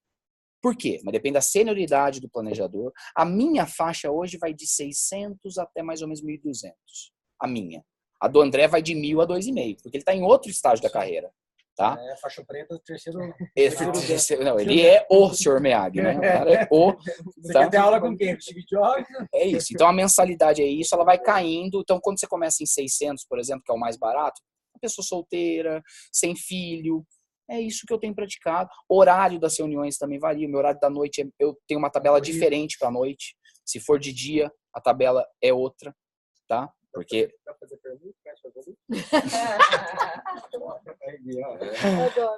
Por quê? Mas depende da senioridade do planejador. A minha faixa hoje vai de 600 até mais ou menos 1.200. A minha. A do André vai de 1.000 a 2.500, porque ele está em outro estágio da carreira. Tá? É, faixa preta, terceiro... Não, ele é o Sr. Miyagi, né? O cara é o... Você quer ter aula com quem? Steve Jobs? É isso. Então, a mensalidade é isso, ela vai caindo. Então, quando você começa em 600, por exemplo, que é o mais barato, uma pessoa solteira, sem filho, É isso que eu tenho praticado. O horário das reuniões também varia. O meu horário da noite, eu tenho uma tabela diferente para a noite. Se for de dia, a tabela é outra, tá? Porque...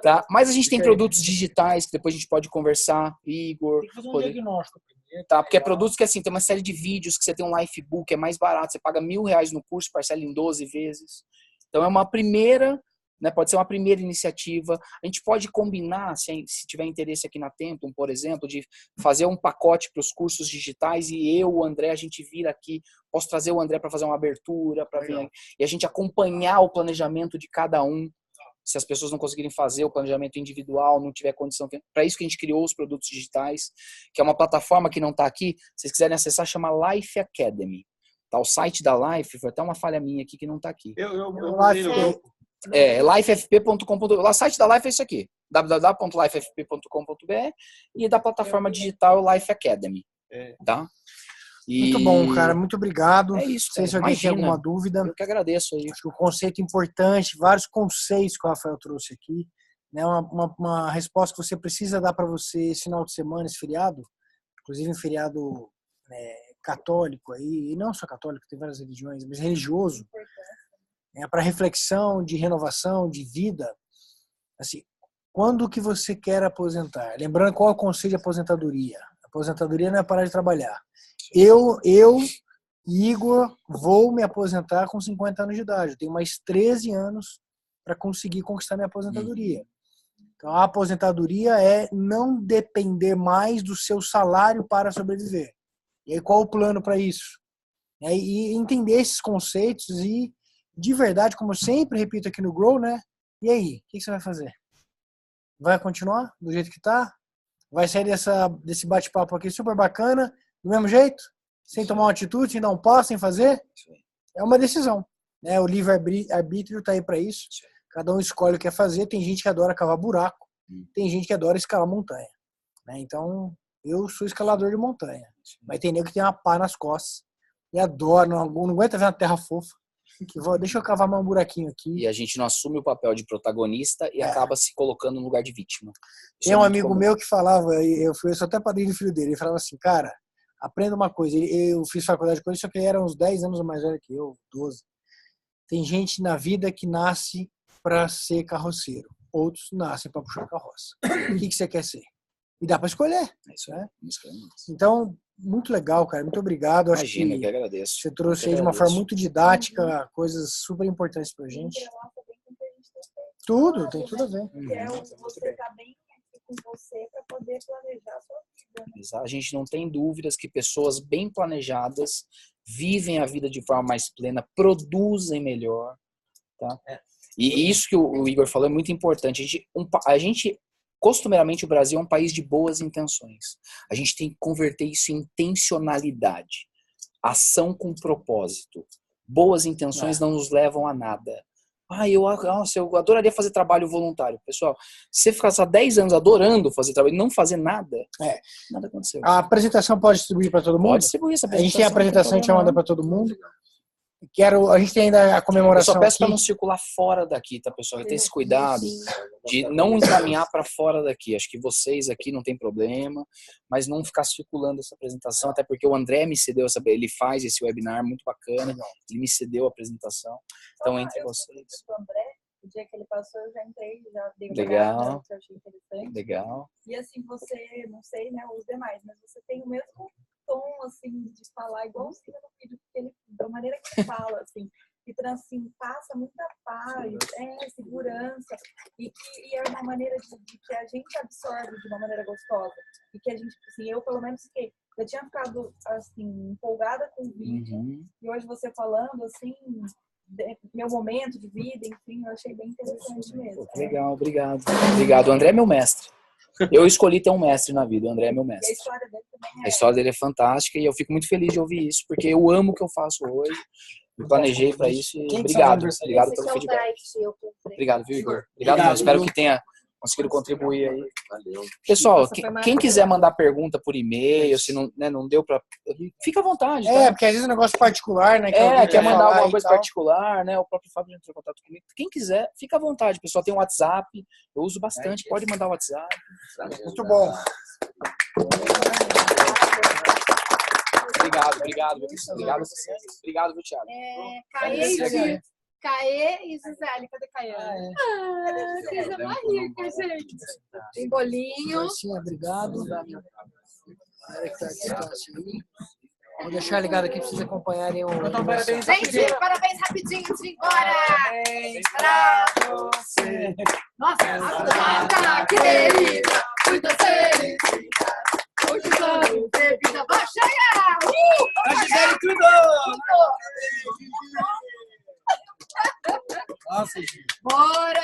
Tá? Mas a gente tem produtos digitais que depois a gente pode conversar. Igor... Tem que fazer um diagnóstico primeiro. Tá? Porque é produtos que, assim, tem uma série de vídeos que você tem um lifebook, é mais barato. Você paga R$1.000 no curso, parcela em 12 vezes. Então, é uma primeira... Né, pode ser uma primeira iniciativa. A gente pode combinar, se tiver interesse aqui na Templum, por exemplo, de fazer um pacote para os cursos digitais e eu, o André, a gente vir aqui. Posso trazer o André para fazer uma abertura, para vir aqui, e a gente acompanhar o planejamento de cada um. Se as pessoas não conseguirem fazer o planejamento individual, não tiver condição. Para isso que a gente criou os produtos digitais, que é uma plataforma que não está aqui. Se vocês quiserem acessar, chama Life Academy. Tá, o site da Life, foi até uma falha minha aqui que não está aqui. lifefp.com.br. O site da Life é isso aqui, www.lifefp.com.br, e da plataforma digital Life Academy. Tá? E... Muito bom, cara. Muito obrigado. É isso, não sei se alguém tem alguma dúvida. Eu que agradeço aí. Acho que o conceito importante, vários conceitos que o Rafael trouxe aqui, né? Uma resposta que você precisa dar para você esse final de semana, esse feriado, inclusive um feriado católico aí, e não só católico, tem várias religiões, mas religioso. Para reflexão, de renovação, de vida. Assim, quando que você quer aposentar? Lembrando qual é o conceito de aposentadoria. Aposentadoria não é parar de trabalhar. Eu, Igor, vou me aposentar com 50 anos de idade. Eu tenho mais 13 anos para conseguir conquistar minha aposentadoria. Então, a aposentadoria é não depender mais do seu salário para sobreviver. E aí, qual o plano para isso? E entender esses conceitos e de verdade, como eu sempre repito aqui no Grow, né? E aí, o que você vai fazer? Vai continuar do jeito que tá? Vai sair desse bate-papo aqui super bacana, do mesmo jeito? Sem tomar uma atitude, sem dar um passo, sem fazer? É uma decisão. Né? O livre-arbítrio tá aí para isso. Cada um escolhe o que quer fazer. Tem gente que adora cavar buraco. Tem gente que adora escalar montanha. Né? Então, eu sou escalador de montanha. Mas tem nego que tem uma pá nas costas. E adora, não aguenta ver uma terra fofa. Deixa eu cavar mais um buraquinho aqui. E a gente não assume o papel de protagonista e acaba se colocando no lugar de vítima. Tem um amigo meu que falava, eu sou até padrinho do filho dele, ele falava assim, cara, aprenda uma coisa. Eu fiz faculdade com ele, só que ele era uns 10 anos mais velho que eu, 12. Tem gente na vida que nasce para ser carroceiro. Outros nascem para puxar carroça. O que você quer ser? E dá para escolher. É isso, né? É então, muito legal, cara. Muito obrigado. Imagina, eu que agradeço. Você trouxe aí de uma forma muito didática, coisas super importantes pra gente. Tudo, tem tudo a ver. Você tá bem aqui com você para poder planejar a sua vida. A gente não tem dúvidas que pessoas bem planejadas vivem a vida de forma mais plena, produzem melhor. Tá? E isso que o Igor falou é muito importante. A gente costumeiramente, o Brasil é um país de boas intenções. A gente tem que converter isso em intencionalidade. Ação com propósito. Boas intenções não nos levam a nada. Eu adoraria fazer trabalho voluntário. Pessoal, se você ficar só 10 anos adorando fazer trabalho e não fazer nada, nada aconteceu. A apresentação pode distribuir para todo mundo? Pode distribuir essa apresentação. A gente tem a apresentação chamada para todo mundo. A gente tem ainda a comemoração. Eu só peço para não circular fora daqui, tá, pessoal? Tem esse cuidado de não encaminhar para fora daqui. Acho que vocês aqui não tem problema, mas não ficar circulando essa apresentação, até porque o André me cedeu ele faz esse webinar muito bacana, ele me cedeu a apresentação. Então, entre vocês. O André, o dia que ele passou, eu já entrei, já dei uma olhada, que eu achei interessante. Legal. E assim, você, não sei, né, os demais, mas você tem o mesmo tom, assim, de falar igualzinho no vídeo, porque ele, da maneira que ele fala, assim, que assim, passa muita paz, segurança, e é uma maneira de que a gente absorve de uma maneira gostosa, e que a gente, assim, eu pelo menos fiquei, eu tinha ficado, assim, empolgada com o vídeo, e hoje você falando, assim, meu momento de vida, enfim, eu achei bem interessante mesmo. Legal, obrigado. Obrigado, o André é meu mestre. Eu escolhi ter um mestre na vida, o André é meu mestre. E a história dele também A história dele é fantástica e eu fico muito feliz de ouvir isso, porque eu amo o que eu faço hoje, me planejei para isso e obrigado pelo feedback. Obrigado, viu, Igor? Obrigado. Espero que tenha conseguiram contribuir aí. Valeu. Pessoal, Nossa, foi quem maravilhoso. quiser mandar pergunta por e-mail, se não, né, não deu pra... Fica à vontade, tá? Porque às vezes é um negócio particular, né? Que alguém Quer mandar falar alguma e coisa tal. particular, né? O próprio Fábio já entrou em contato comigo. Quem quiser, fica à vontade, pessoal. Tem um WhatsApp, eu uso bastante, pode mandar o WhatsApp. Muito bom. Obrigado, viu, Thiago? Caê e Gisele. Cadê Caiane? Coisa mais rica, gente. Tem bolinho. Marcinha, obrigado. Vou deixar ligado aqui para vocês acompanharem o... Gente, parabéns rapidinho antes de ir embora. Parabéns pra você. Nossa, querida, muita felicidade. Muitos anos de vida vai chegar. A Gisele tudo! Nossa, gente. Bora!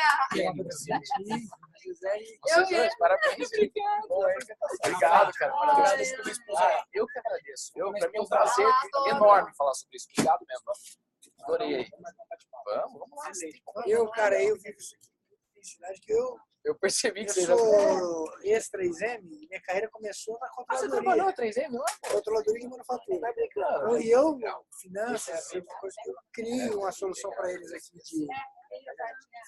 Parabéns. Obrigado, cara. Parabéns pela exposição. Eu que agradeço. Pra mim é um prazer enorme falar sobre isso. Obrigado mesmo. Adorei aí. Vamos lá. Eu vivo isso aqui. Cidade que Eu percebi que eu você já... sou ex-3M, minha carreira começou na Você controladoria. trabalhou 3M lá? Controladoria de manufatura. Tá brincando? E eu, finanças, coisa que eu crio uma solução para eles aqui de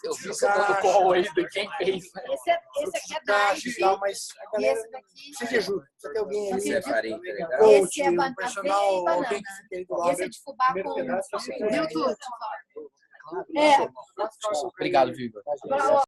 Eu vi você dando call aí de quem fez, né? Esse aqui é caixa e Dive. tal, mas a E galera esse daqui precisa de ajuda. Precisa ter alguém ali, Você é farinha, tá ligado? coach, Esse é um personal, aveia e banana. alguém que fique aí do E lado. esse é de fubá Primeiro com... pedaço, você Viu tudo? Obrigado, viu, Igor? Bora.